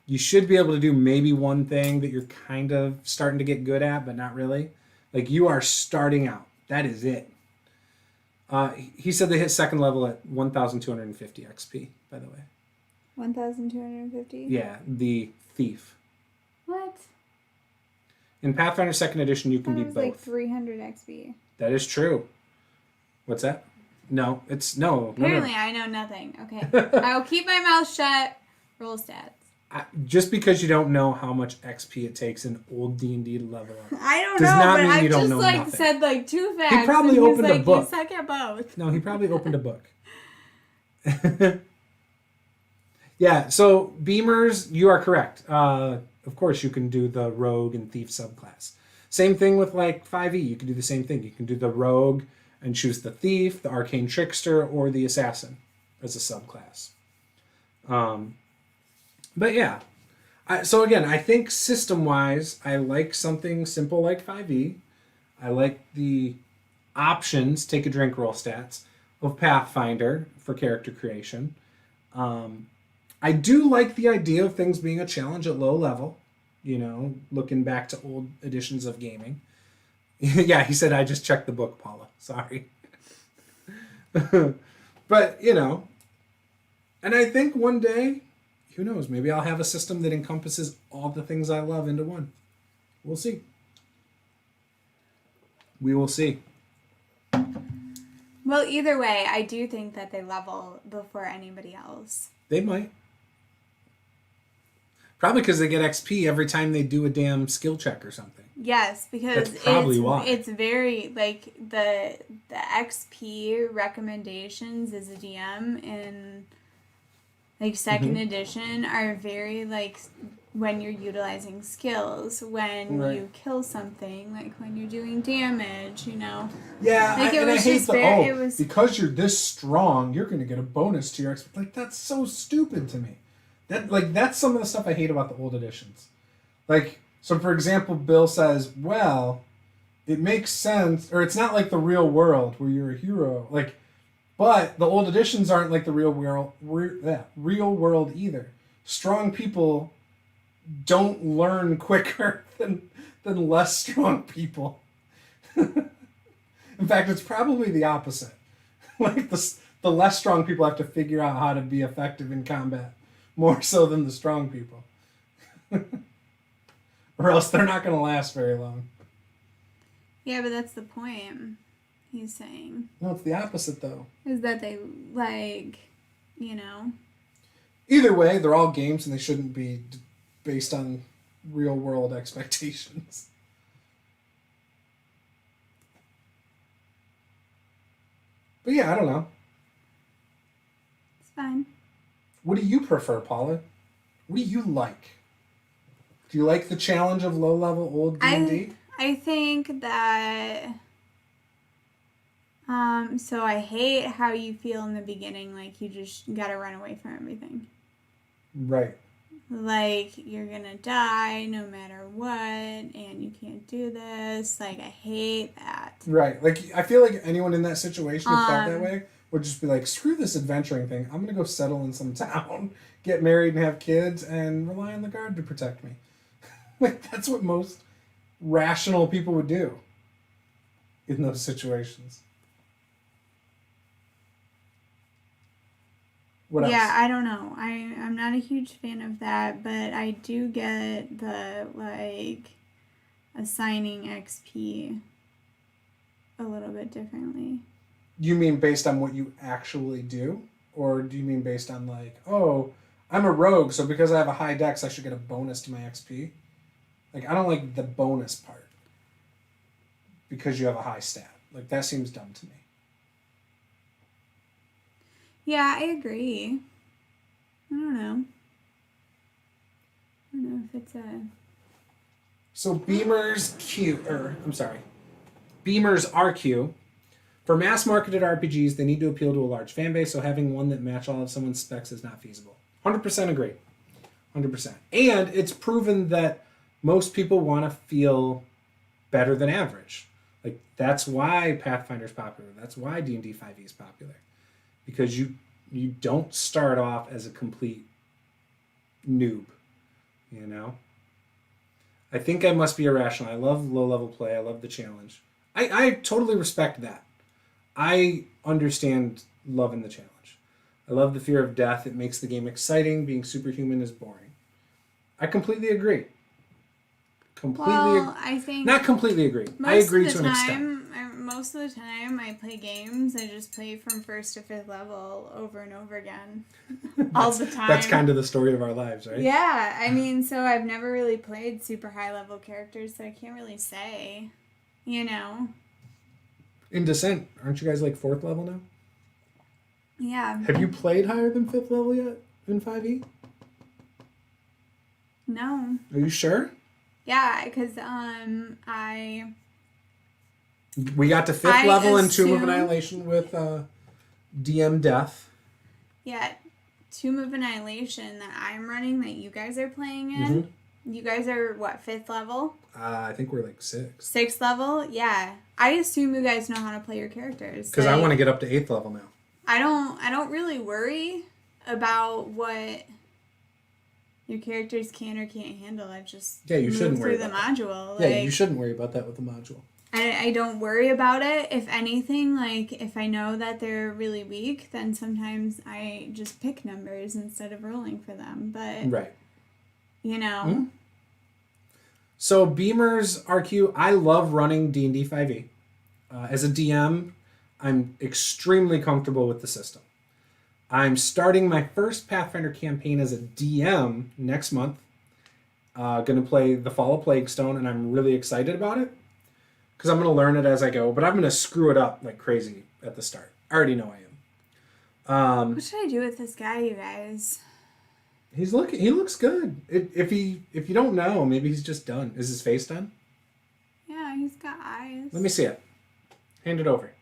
[SPEAKER 1] You should be able to do maybe one thing that you're kind of starting to get good at, but not really. Like you are starting out. That is it. He said they hit second level at 1,250 XP, by the way.
[SPEAKER 2] 1,250?
[SPEAKER 1] Yeah, the thief.
[SPEAKER 2] What?
[SPEAKER 1] In Pathfinder second edition, you can be both.
[SPEAKER 2] Like 300 XP.
[SPEAKER 1] That is true. What's that? No, it's no.
[SPEAKER 2] Apparently,
[SPEAKER 1] no.
[SPEAKER 2] I know nothing. Okay. I'll keep my mouth shut. Roll stats.
[SPEAKER 1] Just because you don't know how much XP it takes in old D&D to level up.
[SPEAKER 2] I don't
[SPEAKER 1] does
[SPEAKER 2] know,
[SPEAKER 1] not
[SPEAKER 2] but
[SPEAKER 1] mean
[SPEAKER 2] I
[SPEAKER 1] you don't
[SPEAKER 2] just
[SPEAKER 1] know
[SPEAKER 2] like
[SPEAKER 1] nothing.
[SPEAKER 2] said like two facts.
[SPEAKER 1] He probably opened a book.
[SPEAKER 2] You suck at both.
[SPEAKER 1] No, he probably opened a book. Yeah, so Beamers, you are correct. Of course, you can do the Rogue and Thief subclass. Same thing with like 5e. You can do the same thing. You can do the Rogue and choose the Thief, the Arcane Trickster, or the Assassin as a subclass. But yeah. So again, I think system-wise, I like something simple like 5e. I like the options, take a drink, roll stats, of Pathfinder for character creation. I do like the idea of things being a challenge at low level, looking back to old editions of gaming. Yeah, he said, I just checked the book, Paula. Sorry. But, and I think one day, who knows, maybe I'll have a system that encompasses all the things I love into one. We'll see. We will see.
[SPEAKER 2] Well, either way, I do think that they level before anybody else.
[SPEAKER 1] They might. Probably because they get XP every time they do a damn skill check or something.
[SPEAKER 2] Yes, because
[SPEAKER 1] that's probably why.
[SPEAKER 2] It's very like the XP recommendations as a DM in like second edition are very like when you're utilizing skills, when you kill something, like when you're doing damage,
[SPEAKER 1] Yeah,
[SPEAKER 2] like
[SPEAKER 1] I hate because you're this strong, you're going to get a bonus to your XP. Like, that's so stupid to me. That's some of the stuff I hate about the old editions. Like, so for example, Bill says, well, it makes sense, or it's not like the real world where you're a hero. Like, but the old editions aren't like the real world either. Strong people don't learn quicker than less strong people. In fact, it's probably the opposite. Like the less strong people have to figure out how to be effective in combat more so than the strong people. Or else they're not going to last very long.
[SPEAKER 2] Yeah, but that's the point he's saying.
[SPEAKER 1] No, it's the opposite though.
[SPEAKER 2] Is that they
[SPEAKER 1] Either way, they're all games and they shouldn't be based on real world expectations. But yeah, I don't know. It's
[SPEAKER 2] fine.
[SPEAKER 1] What do you prefer, Paula? What do you like? Do you like the challenge of low-level old D&D?
[SPEAKER 2] I think that... so I hate how you feel in the beginning, like you just gotta run away from everything.
[SPEAKER 1] Right.
[SPEAKER 2] Like, you're gonna die no matter what, and you can't do this. Like, I hate that.
[SPEAKER 1] Right. Like, I feel like anyone in that situation who felt that way would just be like, screw this adventuring thing. I'm gonna go settle in some town, get married and have kids, and rely on the guard to protect me. Like, that's what most rational people would do in those situations. What else?
[SPEAKER 2] Yeah, I don't know. I'm not a huge fan of that, but I do get the, like, assigning XP a little bit differently.
[SPEAKER 1] You mean based on what you actually do? Or do you mean based on, like, oh, I'm a rogue, so because I have a high dex, I should get a bonus to my XP? Like, I don't like the bonus part. Because you have a high stat. Like, that seems dumb to me.
[SPEAKER 2] Yeah, I agree. I don't know. I don't know if it's a...
[SPEAKER 1] So Beamer's RQ. For mass-marketed RPGs, they need to appeal to a large fan base, so having one that match all of someone's specs is not feasible. 100% agree. 100%. And it's proven that most people want to feel better than average. Like, that's why Pathfinder's popular. That's why D&D 5e is popular. Because you don't start off as a complete noob, you know? I think I must be irrational. I love low-level play. I love the challenge. I totally respect that. I understand loving the challenge. I love the fear of death. It makes the game exciting. Being superhuman is boring. I completely agree.
[SPEAKER 2] I think...
[SPEAKER 1] Not completely agree. I agree to an extent.
[SPEAKER 2] Most of the time I play games, I just play from 1st to 5th level over and over again. All the time.
[SPEAKER 1] That's kind of the story of our lives, right?
[SPEAKER 2] Yeah, I mean, so I've never really played super high level characters, so I can't really say, you know.
[SPEAKER 1] In Descent, aren't you guys like 4th level now?
[SPEAKER 2] Yeah.
[SPEAKER 1] Have you played higher than 5th level yet in 5e?
[SPEAKER 2] No.
[SPEAKER 1] Are you sure?
[SPEAKER 2] Yeah, because
[SPEAKER 1] we got to 5th level in Tomb of Annihilation with DM Death.
[SPEAKER 2] Yeah, Tomb of Annihilation that I'm running that you guys are playing in. Mm-hmm. You guys are, what, 5th level?
[SPEAKER 1] I think we're like 6th.
[SPEAKER 2] 6th level? Yeah. I assume you guys know how to play your characters.
[SPEAKER 1] Because I want to get up to 8th level now.
[SPEAKER 2] I don't really worry about what your characters can or can't handle. I just
[SPEAKER 1] you shouldn't worry
[SPEAKER 2] through the module.
[SPEAKER 1] Yeah, you shouldn't worry about that with the module.
[SPEAKER 2] I don't worry about it. If anything, like, if I know that they're really weak, then sometimes I just pick numbers instead of rolling for them. But,
[SPEAKER 1] right.
[SPEAKER 2] You know.
[SPEAKER 1] Mm-hmm. So, Beamer's RQ, I love running D&D 5e. As a DM, I'm extremely comfortable with the system. I'm starting my first Pathfinder campaign as a DM next month. Going to play The Fall of Plaguestone, and I'm really excited about it. Because I'm going to learn it as I go, but I'm going to screw it up like crazy at the start. I already know I am.
[SPEAKER 2] What should I do with this guy, you guys?
[SPEAKER 1] He looks good. If you don't know, maybe he's just done. Is his face done?
[SPEAKER 2] Yeah, he's got eyes.
[SPEAKER 1] Let me see it. Hand it over.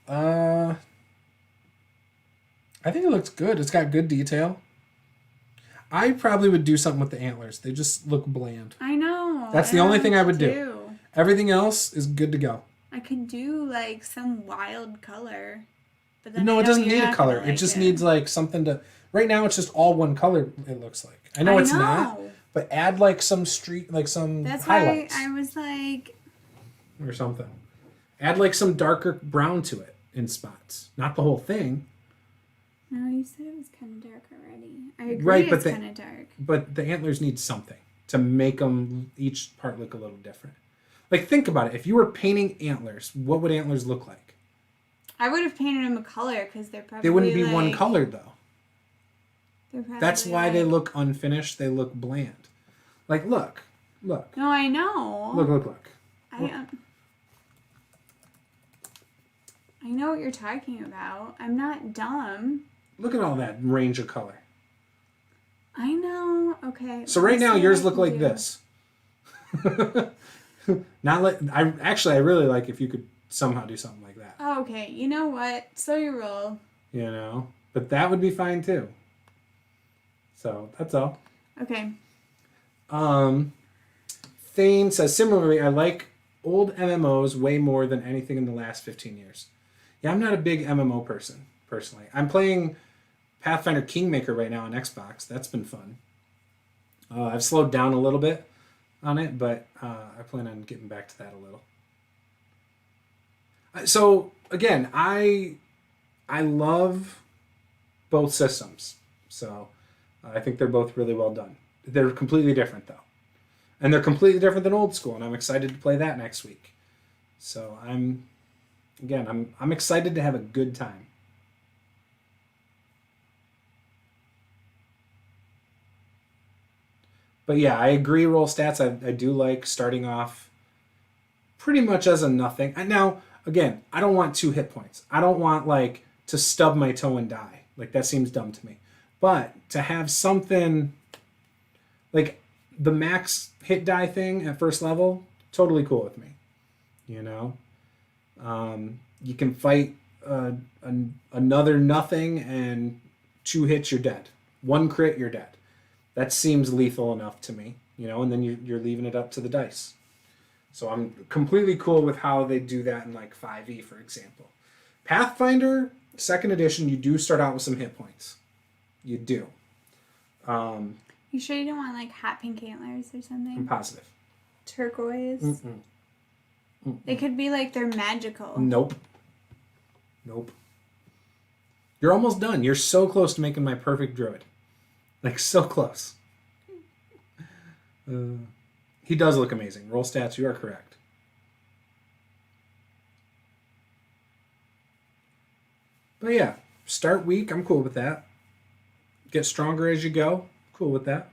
[SPEAKER 1] I think it looks good. It's got good detail. I probably would do something with the antlers. They just look bland.
[SPEAKER 2] I know.
[SPEAKER 1] That's the only thing I would do. Everything else is good to go.
[SPEAKER 2] I could do like some wild color. But then
[SPEAKER 1] no, it doesn't need a color. It just needs like something to... Right now it's just all one color, it looks like. I know it's not, but add like some
[SPEAKER 2] That's
[SPEAKER 1] highlights.
[SPEAKER 2] Why I was like...
[SPEAKER 1] Or something. Add like some darker brown to it in spots. Not the whole thing.
[SPEAKER 2] No, you said it was kind of dark already. I agree,
[SPEAKER 1] right,
[SPEAKER 2] it's kind of dark.
[SPEAKER 1] But the antlers need something to make them, each part look a little different. Like, think about it. If you were painting antlers, what would antlers look like?
[SPEAKER 2] I would have painted them a color because they're probably...
[SPEAKER 1] They wouldn't be one color, though. That's why
[SPEAKER 2] like...
[SPEAKER 1] they look unfinished. They look bland. Like, look.
[SPEAKER 2] No, I know.
[SPEAKER 1] Look.
[SPEAKER 2] I know what you're talking about. I'm not dumb.
[SPEAKER 1] Look at all that range of color.
[SPEAKER 2] I know. Okay.
[SPEAKER 1] So right now yours look like this. Not like I really like if you could somehow do something like that.
[SPEAKER 2] Oh, okay. You know what? So you roll.
[SPEAKER 1] You know, but that would be fine too. So that's all.
[SPEAKER 2] Okay.
[SPEAKER 1] Thane says, similarly, I like old MMOs way more than anything in the last 15 years. Yeah, I'm not a big MMO person, personally. I'm playing Pathfinder Kingmaker right now on Xbox. That's been fun. I've slowed down a little bit on it, but I plan on getting back to that a little. So, again, I love both systems. So, I think they're both really well done. They're completely different, though. And they're completely different than old school, and I'm excited to play that next week. So I'm excited to have a good time. But yeah, I agree, roll stats. I do like starting off pretty much as a nothing. Now, again, I don't want 2 hit points. I don't want, like, to stub my toe and die. Like, that seems dumb to me. But to have something, like, the max hit die thing at first level, totally cool with me. You know? You can fight another nothing, and 2 hits, you're dead. 1 crit, you're dead. That seems lethal enough to me. You know, and then you're leaving it up to the dice. So I'm completely cool with how they do that in, like, 5e, for example. Pathfinder, 2nd edition, you do start out with some hit points. You do.
[SPEAKER 2] You sure you don't want, like, hot pink antlers or something?
[SPEAKER 1] I'm positive.
[SPEAKER 2] Turquoise? They could be, like, they're magical.
[SPEAKER 1] Nope. You're almost done. You're so close to making my perfect druid. Like, so close. He does look amazing. Roll stats, you are correct. But yeah, start weak. I'm cool with that. Get stronger as you go. Cool with that.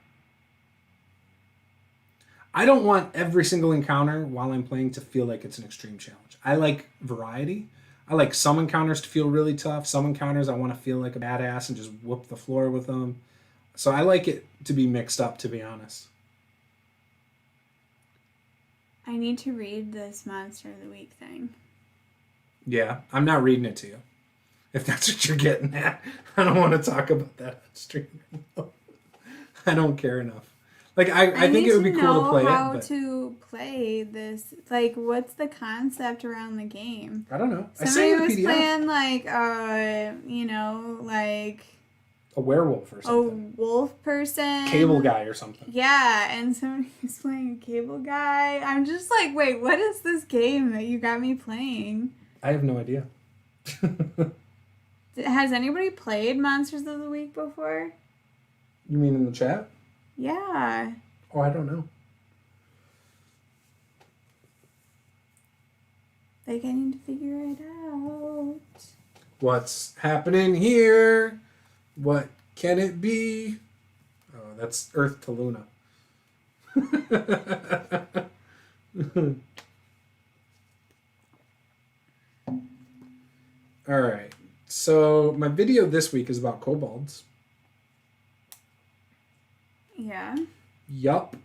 [SPEAKER 1] I don't want every single encounter while I'm playing to feel like it's an extreme challenge. I like variety. I like some encounters to feel really tough. Some encounters I want to feel like a badass and just whoop the floor with them. So I like it to be mixed up, to be honest.
[SPEAKER 2] I need to read this Monster of the Week thing.
[SPEAKER 1] Yeah, I'm not reading it to you. If that's what you're getting at. I don't want to talk about that on stream. I don't care enough. Like, I think it would be cool to play it.
[SPEAKER 2] How to play this? Like, what's the concept around the game?
[SPEAKER 1] I don't know.
[SPEAKER 2] Somebody was playing like, like
[SPEAKER 1] a werewolf or something.
[SPEAKER 2] A wolf person.
[SPEAKER 1] Cable guy or something.
[SPEAKER 2] Yeah, and somebody was playing a cable guy. I'm just like, wait, what is this game that you got me playing?
[SPEAKER 1] I have no idea.
[SPEAKER 2] Has anybody played Monsters of the Week before?
[SPEAKER 1] You mean in the chat?
[SPEAKER 2] Yeah.
[SPEAKER 1] Oh, I don't know.
[SPEAKER 2] Like, I need to figure it out.
[SPEAKER 1] What's happening here? What can it be? Oh, that's Earth to Luna. All right. So my video this week is about kobolds.
[SPEAKER 2] Yeah.
[SPEAKER 1] Yup.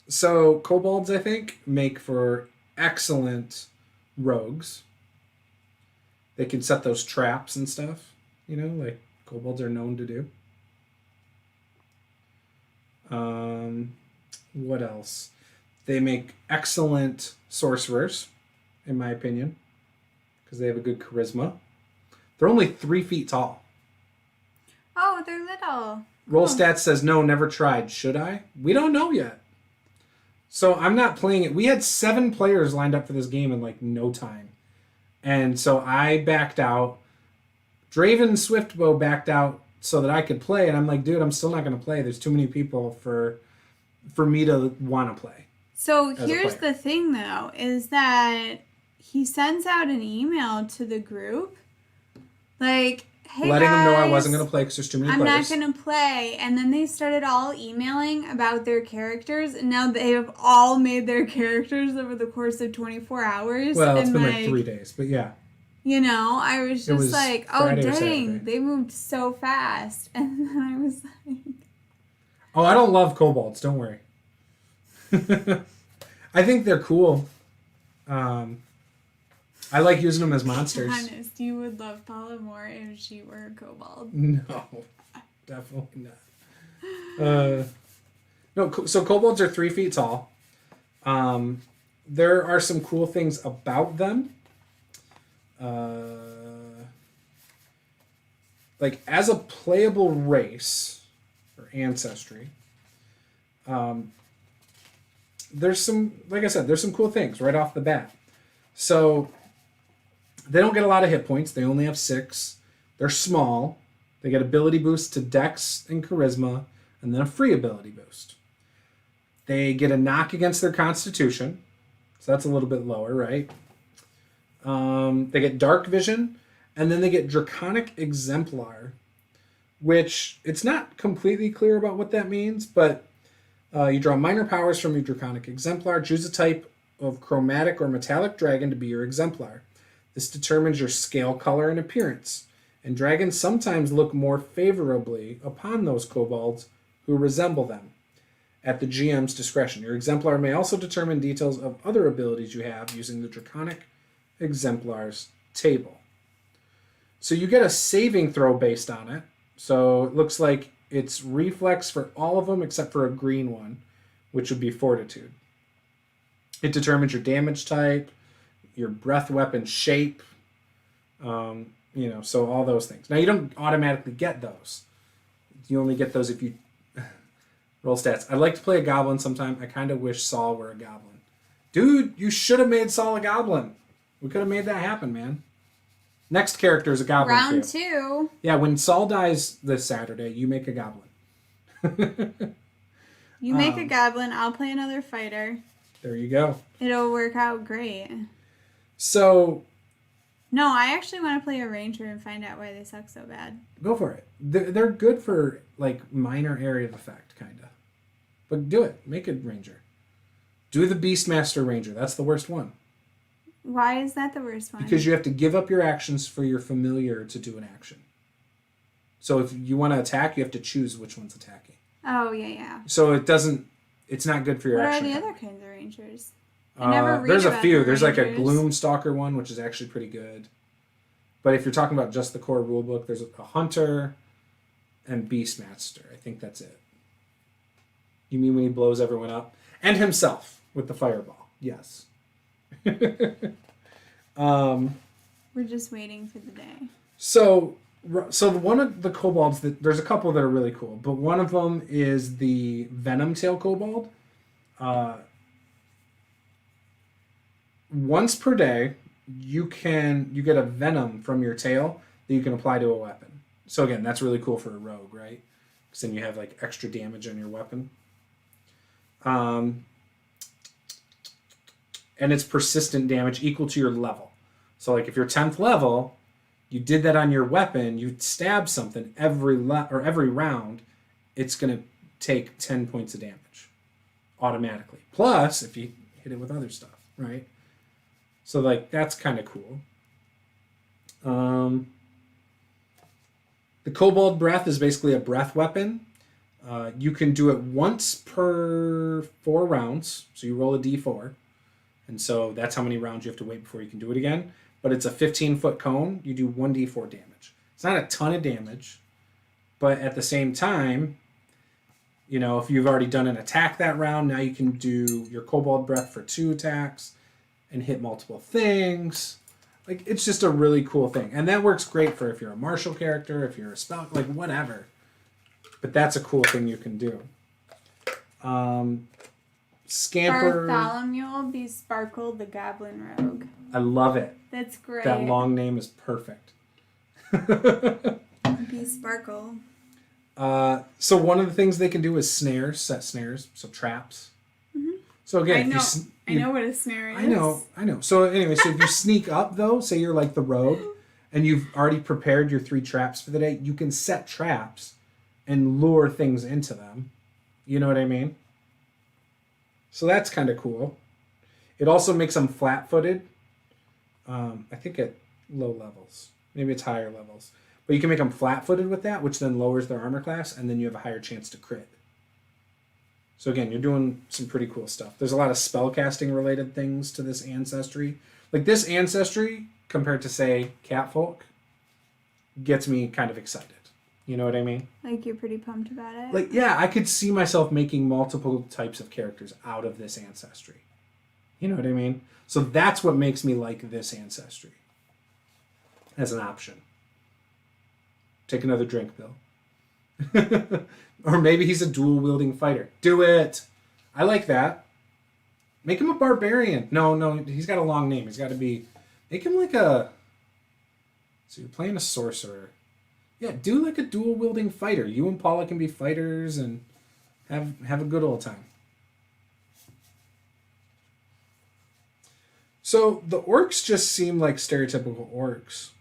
[SPEAKER 1] So kobolds, I think, make for excellent rogues. They can set those traps and stuff, you know, like kobolds are known to do. What else? They make excellent sorcerers, in my opinion, because they have a good charisma. They're only 3 feet tall.
[SPEAKER 2] Oh, they're little.
[SPEAKER 1] Roll Stats says, no, never tried. Should I? We don't know yet. So I'm not playing it. We had 7 players lined up for this game in like no time. And so I backed out. Draven Swiftbow backed out so that I could play. And I'm like, dude, I'm still not going to play. There's too many people for me to want to play.
[SPEAKER 2] So here's the thing, though, is that he sends out an email to the group. Like, hey,
[SPEAKER 1] letting
[SPEAKER 2] guys,
[SPEAKER 1] them know I wasn't going to play because there's too many players.
[SPEAKER 2] I'm not going to play. And then they started all emailing about their characters. And now they have all made their characters over the course of 24 hours.
[SPEAKER 1] Well, it's
[SPEAKER 2] and
[SPEAKER 1] been like 3 days, but yeah.
[SPEAKER 2] You know, I was just like, oh,
[SPEAKER 1] Friday or
[SPEAKER 2] dang,
[SPEAKER 1] Saturday.
[SPEAKER 2] they moved so fast. And then I was like...
[SPEAKER 1] Oh, I don't love kobolds. Don't worry. I think they're cool. I like using them as monsters.
[SPEAKER 2] Honest, you would love Paula more if she were a kobold.
[SPEAKER 1] No, definitely not. No, so kobolds are 3 feet tall. There are some cool things about them. Like as a playable race or ancestry, there's some, like I said, there's some cool things right off the bat. So they don't get a lot of hit points. They only have 6. They're small. They get ability boost to Dex and Charisma, and then a free ability boost. They get a knock against their Constitution, so that's a little bit lower, right? They get Dark Vision, and then they get Draconic Exemplar, which it's not completely clear about what that means, but you draw minor powers from your Draconic Exemplar. Choose a type of chromatic or metallic dragon to be your exemplar. This determines your scale, color, and appearance, and dragons sometimes look more favorably upon those kobolds who resemble them at the GM's discretion. Your exemplar may also determine details of other abilities you have using the Draconic Exemplars table. So you get a saving throw based on it. So it looks like it's reflex for all of them except for a green one, which would be Fortitude. It determines your damage type, your breath weapon shape, so all those things. Now, you don't automatically get those. You only get those if you roll stats. I'd like to play a goblin sometime. I kind of wish Saul were a goblin. Dude, you should have made Saul a goblin. We could have made that happen, man. Next character is a goblin.
[SPEAKER 2] Round 2.
[SPEAKER 1] Yeah, when Saul dies this Saturday, you make a goblin.
[SPEAKER 2] You make a goblin, I'll play another fighter.
[SPEAKER 1] There you go.
[SPEAKER 2] It'll work out great.
[SPEAKER 1] So...
[SPEAKER 2] No, I actually want to play a ranger and find out why they suck so bad.
[SPEAKER 1] Go for it. They're good for, like, minor area of effect, kind of. But do it. Make a ranger. Do the Beastmaster Ranger. That's the worst one.
[SPEAKER 2] Why is that the worst one?
[SPEAKER 1] Because you have to give up your actions for your familiar to do an action. So if you want to attack, you have to choose which one's attacking.
[SPEAKER 2] Oh, yeah.
[SPEAKER 1] So it's not good for your action.
[SPEAKER 2] What are the other kinds of rangers? I never read
[SPEAKER 1] there's a
[SPEAKER 2] about
[SPEAKER 1] few.
[SPEAKER 2] the
[SPEAKER 1] There's like a
[SPEAKER 2] rangers.
[SPEAKER 1] Gloomstalker one, which is actually pretty good. But if you're talking about just the core rulebook, there's a Hunter and Beastmaster. I think that's it. You mean when he blows everyone up? And himself with the fireball. Yes.
[SPEAKER 2] We're just waiting for the day.
[SPEAKER 1] So one of the kobolds, there's a couple that are really cool, but one of them is the Venom Tail Kobold. Once per day, you get a venom from your tail that you can apply to a weapon. So again, that's really cool for a rogue, right? Because then you have like extra damage on your weapon. And it's persistent damage equal to your level. So like if you're 10th level, you did that on your weapon, you stab something every round, it's going to take 10 points of damage automatically. Plus, if you hit it with other stuff, right? So like that's kind of cool. The Kobold Breath is basically a breath weapon. You can do it once per 4 rounds. So you roll a d4. And so that's how many rounds you have to wait before you can do it again. But it's a 15-foot cone. You do 1d4 damage. It's not a ton of damage. But at the same time, if you've already done an attack that round, now you can do your Kobold Breath for 2 attacks and hit multiple things. Like, it's just a really cool thing. And that works great for if you're a martial character, if you're a spell, like whatever. But that's a cool thing you can do. Scamper.
[SPEAKER 2] Bartholomew be Sparkle the Goblin Rogue.
[SPEAKER 1] I love it.
[SPEAKER 2] That's great.
[SPEAKER 1] That long name is perfect.
[SPEAKER 2] Be Sparkle.
[SPEAKER 1] So one of the things they can do is set snares, so traps.
[SPEAKER 2] Mm-hmm.
[SPEAKER 1] So again,
[SPEAKER 2] I know what a snare is.
[SPEAKER 1] I know. So anyway, so if you sneak up though, say you're like the rogue, and you've already prepared your 3 traps for the day, you can set traps and lure things into them. You know what I mean? So that's kind of cool. It also makes them flat-footed. I think at low levels. Maybe it's higher levels. But you can make them flat-footed with that, which then lowers their armor class, and then you have a higher chance to crit. So again, you're doing some pretty cool stuff. There's a lot of spellcasting related things to this ancestry. Like this ancestry, compared to say Catfolk, gets me kind of excited. You know what I mean?
[SPEAKER 2] Like you're pretty pumped about it?
[SPEAKER 1] Like, yeah, I could see myself making multiple types of characters out of this ancestry. You know what I mean? So that's what makes me like this ancestry as an option. Take another drink, Bill. Or maybe he's a dual-wielding fighter. Do it! I like that. Make him a barbarian. No, he's got a long name. He's got to be... Make him like a... So you're playing a sorcerer. Yeah, do like a dual-wielding fighter. You and Paula can be fighters and have a good old time. So the orcs just seem like stereotypical orcs.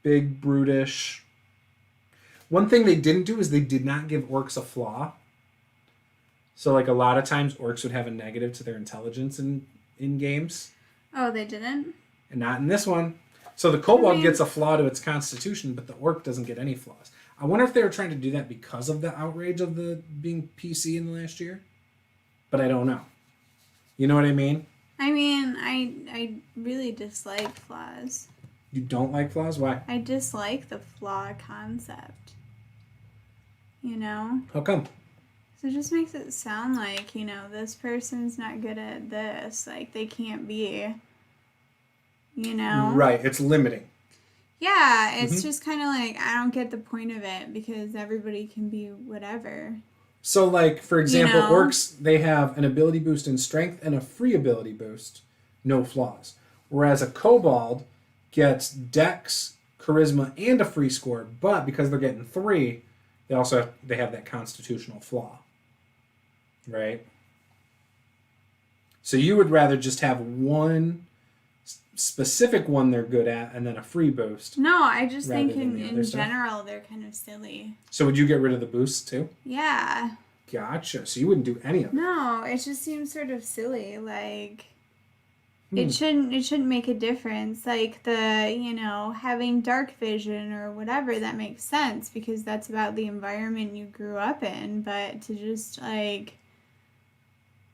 [SPEAKER 1] Big, brutish. One thing they didn't do is they did not give orcs a flaw. So like a lot of times orcs would have a negative to their intelligence in games.
[SPEAKER 2] Oh, they didn't?
[SPEAKER 1] And not in this one. So the kobold gets a flaw to its constitution, but the orc doesn't get any flaws. I wonder if they were trying to do that because of the outrage of the being PC in the last year. But I don't know. You know what I mean?
[SPEAKER 2] I mean, I really dislike flaws.
[SPEAKER 1] You don't like flaws? Why?
[SPEAKER 2] I dislike the flaw concept. You know?
[SPEAKER 1] How come?
[SPEAKER 2] So it just makes it sound like, you know, this person's not good at this. Like, they can't be, you know?
[SPEAKER 1] Right. It's limiting.
[SPEAKER 2] Yeah, it's just kind of like, I don't get the point of it because everybody can be whatever.
[SPEAKER 1] So, like, for example,
[SPEAKER 2] You know?
[SPEAKER 1] orcs, they have an ability boost in strength and a free ability boost. No flaws. Whereas a kobold gets dex, charisma, and a free score, but because they're getting 3, they have that constitutional flaw. Right? So you would rather just have one specific one they're good at and then a free boost.
[SPEAKER 2] No, I just
[SPEAKER 1] rather
[SPEAKER 2] think
[SPEAKER 1] than the
[SPEAKER 2] in
[SPEAKER 1] other stuff?
[SPEAKER 2] general they're kind of silly.
[SPEAKER 1] So would you get rid of the boosts too?
[SPEAKER 2] Yeah.
[SPEAKER 1] Gotcha. So you wouldn't do any of it.
[SPEAKER 2] No, it just seems sort of silly. Like, it shouldn't make a difference. Like the, you know, having dark vision or whatever, that makes sense because that's about the environment you grew up in. But to just like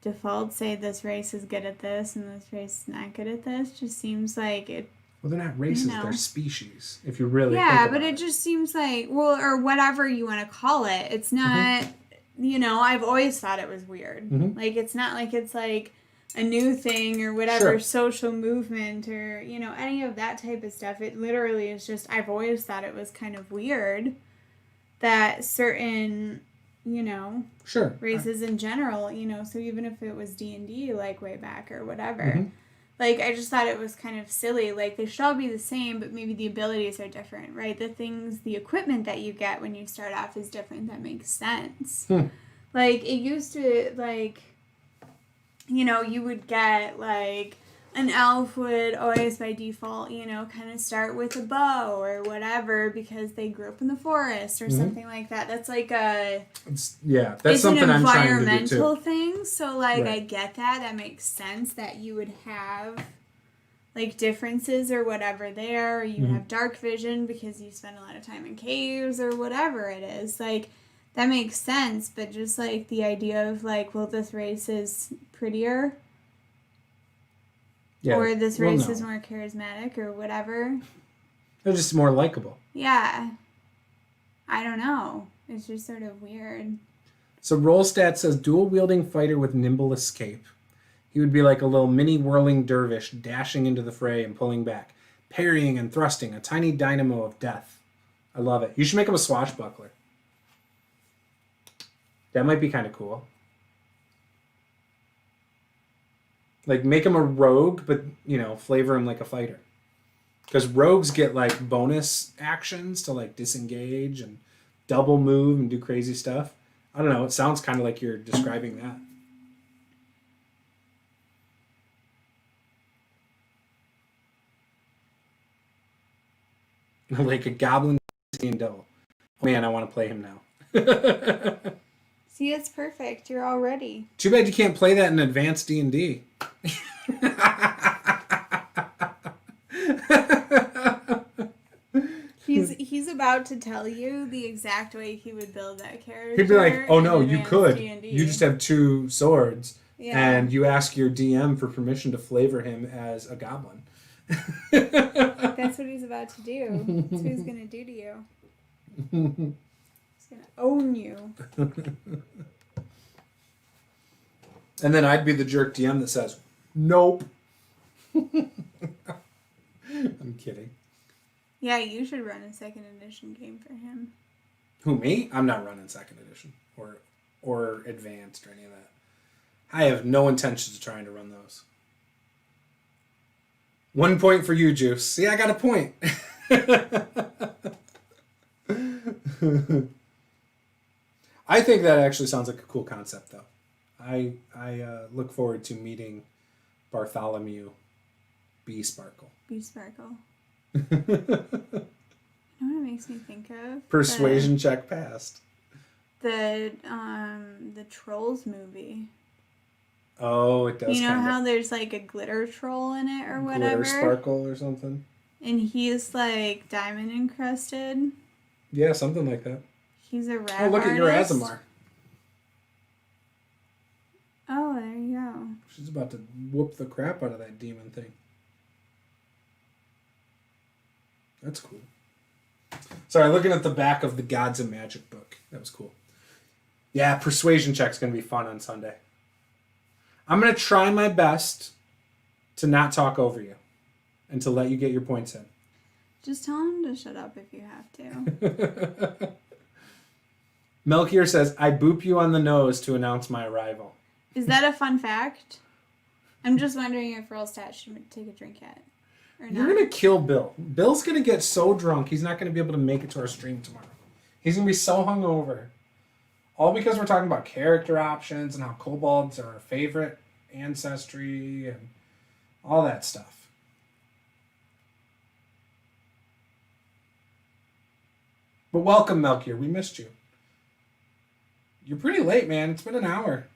[SPEAKER 2] default say this race is good at this and this race is not good at this just seems like it.
[SPEAKER 1] Well, they're not races, they're species, if you really think
[SPEAKER 2] Yeah,
[SPEAKER 1] about
[SPEAKER 2] but it just seems like, well, or whatever you want to call it. It's not, you know, I've always thought it was weird. Like, it's not like it's like a new thing or whatever, social movement or, you know, any of that type of stuff. It literally is just, I've always thought it was kind of weird that certain, you know, races in general, you know, so even if it was D&D, like, way back or whatever, like, I just thought it was kind of silly. Like, they should all be the same, but maybe the abilities are different, right? The equipment that you get when you start off is different. That makes sense. Like, it used to, like, you know, you would get, like, an elf would always by default, you know, kind of start with a bow or whatever because they grew up in the forest or something like that. That's like
[SPEAKER 1] that's something I'm trying to do too.
[SPEAKER 2] It's an environmental thing. So, like, I get that. That makes sense that you would have, like, differences or whatever there. Or you have dark vision because you spend a lot of time in caves or whatever it is. Like, that makes sense. But just, like, the idea of, like, well, this race is prettier. Yeah, or this race is more charismatic or whatever.
[SPEAKER 1] They're just more likable.
[SPEAKER 2] Yeah. I don't know. It's just sort of weird.
[SPEAKER 1] So roll stat says dual-wielding fighter with nimble escape. He would be like a little mini whirling dervish dashing into the fray and pulling back, parrying and thrusting, a tiny dynamo of death. I love it. You should make him a swashbuckler. That might be kind of cool. Like, make him a rogue, but, you know, flavor him like a fighter. Because rogues get, like, bonus actions to, like, disengage and double move and do crazy stuff. I don't know. It sounds kind of like you're describing that. Like a goblin and devil. Oh, man, I want to play him now.
[SPEAKER 2] See, it's perfect. You're all ready.
[SPEAKER 1] Too bad you can't play that in advanced D&D.
[SPEAKER 2] He's about about to tell you the exact way he would build that character.
[SPEAKER 1] He'd be like, "Oh no,
[SPEAKER 2] in
[SPEAKER 1] you
[SPEAKER 2] advanced
[SPEAKER 1] could.
[SPEAKER 2] D&D.
[SPEAKER 1] You just have 2 swords,
[SPEAKER 2] Yeah.
[SPEAKER 1] and you ask your DM for permission to flavor him as a goblin."
[SPEAKER 2] That's what he's about to do. That's what he's gonna do to you. He's gonna own you.
[SPEAKER 1] And then I'd be the jerk DM that says, "Nope." I'm kidding.
[SPEAKER 2] Yeah, you should run a 2nd edition game for him.
[SPEAKER 1] Who, me? I'm not running 2nd edition or advanced or any of that. I have no intentions of trying to run those. 1 point for you, Juice. See, I got a point. I think that actually sounds like a cool concept, though. I look forward to meeting Bartholomew B. Sparkle.
[SPEAKER 2] B. Sparkle. You know what it makes me think of?
[SPEAKER 1] Persuasion check passed.
[SPEAKER 2] The Trolls movie.
[SPEAKER 1] Oh, it does.
[SPEAKER 2] You know how there's like a glitter troll in it or whatever?
[SPEAKER 1] Glitter sparkle or something.
[SPEAKER 2] And he's like diamond encrusted.
[SPEAKER 1] Yeah, something like that.
[SPEAKER 2] He's a rap
[SPEAKER 1] Oh, look
[SPEAKER 2] artist.
[SPEAKER 1] at your Azamar.
[SPEAKER 2] Oh, there you go.
[SPEAKER 1] She's about to whoop the crap out of that demon thing. That's cool. Sorry, looking at the back of the Gods of Magic book. That was cool. Yeah, persuasion check's going to be fun on Sunday. I'm going to try my best to not talk over you and to let you get your points in.
[SPEAKER 2] Just tell him to shut up if you have to.
[SPEAKER 1] Melchior says, "I boop you on the nose to announce my arrival."
[SPEAKER 2] Is that a fun fact? I'm just wondering if Rollstat should take a drink yet. Or not.
[SPEAKER 1] You're going to kill Bill. Bill's going to get so drunk, he's not going to be able to make it to our stream tomorrow. He's going to be so hungover. All because we're talking about character options and how kobolds are our favorite ancestry and all that stuff. But welcome, Melchior. We missed you. You're pretty late, man. It's been an hour.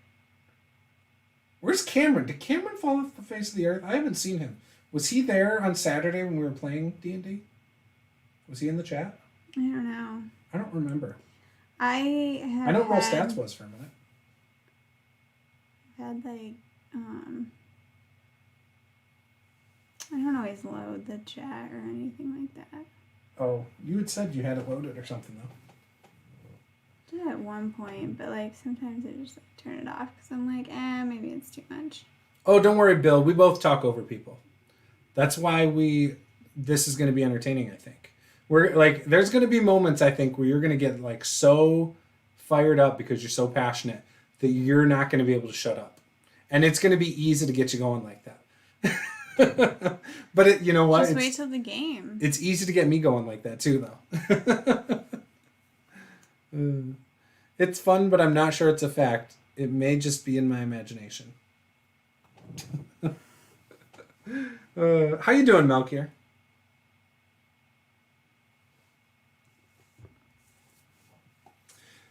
[SPEAKER 1] Where's Cameron? Did Cameron fall off the face of the earth? I haven't seen him. Was he there on Saturday when we were playing D&D? Was he in the chat?
[SPEAKER 2] I don't know.
[SPEAKER 1] I don't remember.
[SPEAKER 2] I
[SPEAKER 1] know Roll Stats was for a minute.
[SPEAKER 2] Had like, I don't always load the chat or anything like that.
[SPEAKER 1] Oh, you had said you had it loaded or something, though.
[SPEAKER 2] Did at one point, but like sometimes I just like turn it off because I'm like, maybe it's too much.
[SPEAKER 1] Oh, don't worry, Bill. We both talk over people. That's why this is going to be entertaining, I think. We're like, there's going to be moments, I think, where you're going to get like so fired up because you're so passionate that you're not going to be able to shut up. And it's going to be easy to get you going like that. But you know what?
[SPEAKER 2] Just wait till the game.
[SPEAKER 1] It's easy to get me going like that too, though. It's fun, but I'm not sure it's a fact. It may just be in my imagination. How you doing, Melchior?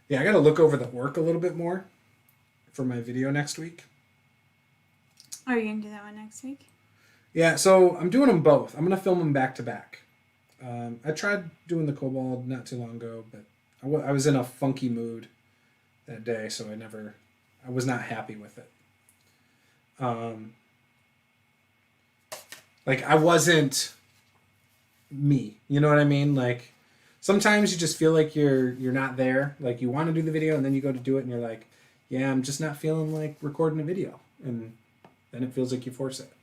[SPEAKER 1] Yeah, I got to look over the work a little bit more for my video next week.
[SPEAKER 2] Are you going to do that one next week?
[SPEAKER 1] Yeah, so I'm doing them both. I'm going to film them back to back. I tried doing the Kobold not too long ago, but I was in a funky mood that day, so I was not happy with it. Like, I wasn't me. You know what I mean? Like, sometimes you just feel like you're not there. Like, you want to do the video, and then you go to do it, and you're like, yeah, I'm just not feeling like recording a video. And then it feels like you force it.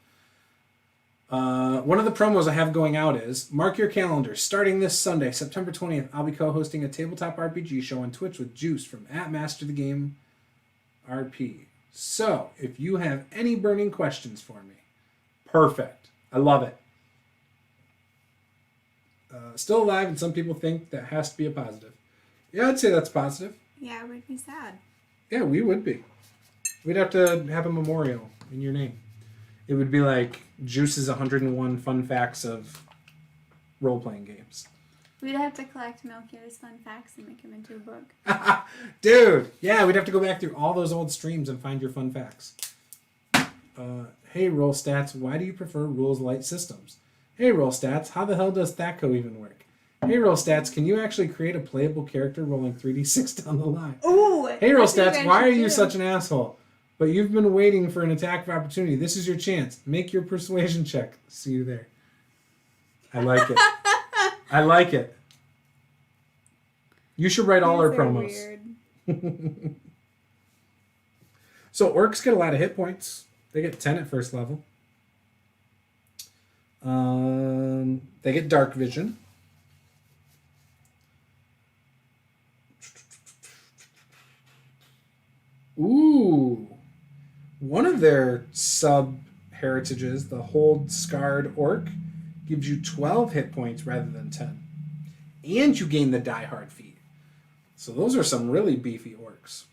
[SPEAKER 1] One of the promos I have going out is, mark your calendar. Starting this Sunday, September 20th, I'll be co-hosting a tabletop RPG show on Twitch with Juce from @MasterTheGameRP. So, if you have any burning questions for me, perfect. I love it. Still alive, and some people think that has to be a positive. Yeah, I'd say that's positive.
[SPEAKER 2] Yeah, it would be sad.
[SPEAKER 1] Yeah, we would be. We'd have to have a memorial in your name. It would be like Juice's 101 fun facts of role-playing games.
[SPEAKER 2] We'd have to collect Melchior's fun facts and make them into a book.
[SPEAKER 1] Dude, yeah, we'd have to go back through all those old streams and find your fun facts. Hey, Roll Stats, why do you prefer rules light systems? Hey, Roll Stats, how the hell does THACO even work? Hey, Roll Stats, can you actually create a playable character rolling 3d6 down the line?
[SPEAKER 2] Ooh!
[SPEAKER 1] Hey, Roll Stats, why are you such an asshole? But you've been waiting for an attack of opportunity. This is your chance. Make your persuasion check. See you there. I like it. I like it. You should write all our promos. Weird. So orcs get a lot of hit points. They get 10 at first level. They get dark vision. Ooh. One of their sub-heritages, the Hold Scarred Orc, gives you 12 hit points rather than 10. And you gain the Die Hard feat. So those are some really beefy orcs.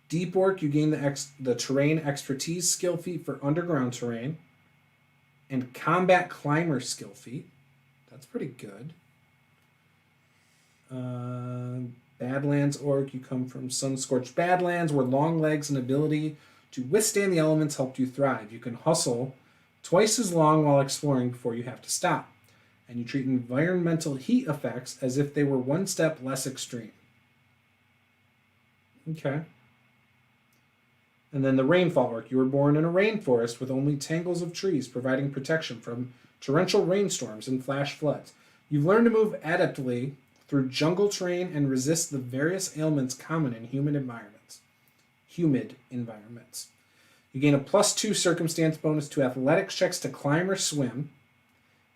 [SPEAKER 1] Deep Orc, you gain the Terrain Expertise skill feat for underground terrain. And Combat Climber skill feat. That's pretty good. Badlands Orc, you come from Sun-Scorched Badlands, where long legs and ability to withstand the elements helped you thrive. You can hustle twice as long while exploring before you have to stop. And you treat environmental heat effects as if they were one step less extreme. Okay. And then the Rainfall Orc. You were born in a rainforest with only tangles of trees, providing protection from torrential rainstorms and flash floods. You've learned to move adeptly through jungle terrain and resist the various ailments common in humid environments. You gain a +2 circumstance bonus to athletics checks to climb or swim,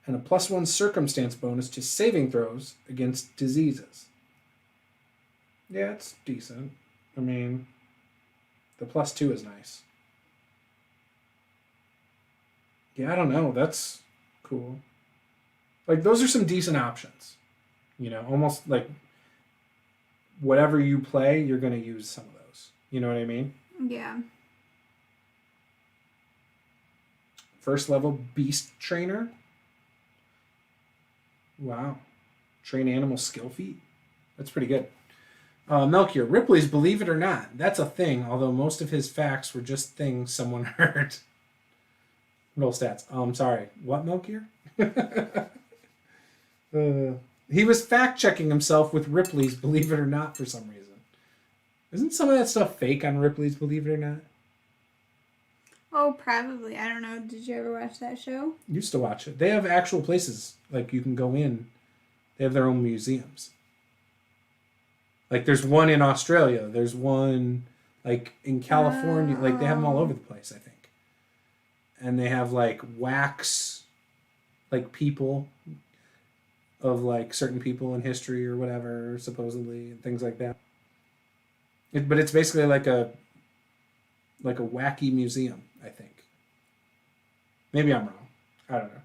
[SPEAKER 1] and a +1 circumstance bonus to saving throws against diseases. Yeah, it's decent. I mean, the +2 is nice. Yeah, I don't know. That's cool. Like, those are some decent options. You know, almost like whatever you play, you're going to use some of those. You know what I mean?
[SPEAKER 2] Yeah.
[SPEAKER 1] First level Beast Trainer. Wow. Train animal skill feat. That's pretty good. Melchior, Ripley's Believe It or Not. That's a thing, although most of his facts were just things someone heard. Roll Stats. I'm sorry. What, Melchior? He was fact-checking himself with Ripley's Believe It or Not for some reason. Isn't some of that stuff fake on Ripley's Believe It or Not?
[SPEAKER 2] Oh, probably. I don't know. Did you ever watch that show?
[SPEAKER 1] Used to watch it. They have actual places. Like, you can go in. They have their own museums. Like, there's one in Australia. There's one, like, in California. Like, they have them all over the place, I think. And they have, like, wax, like, people of, like, certain people in history or whatever, supposedly, and things like that. But it's basically like a wacky museum, I think. Maybe I'm wrong. I don't know.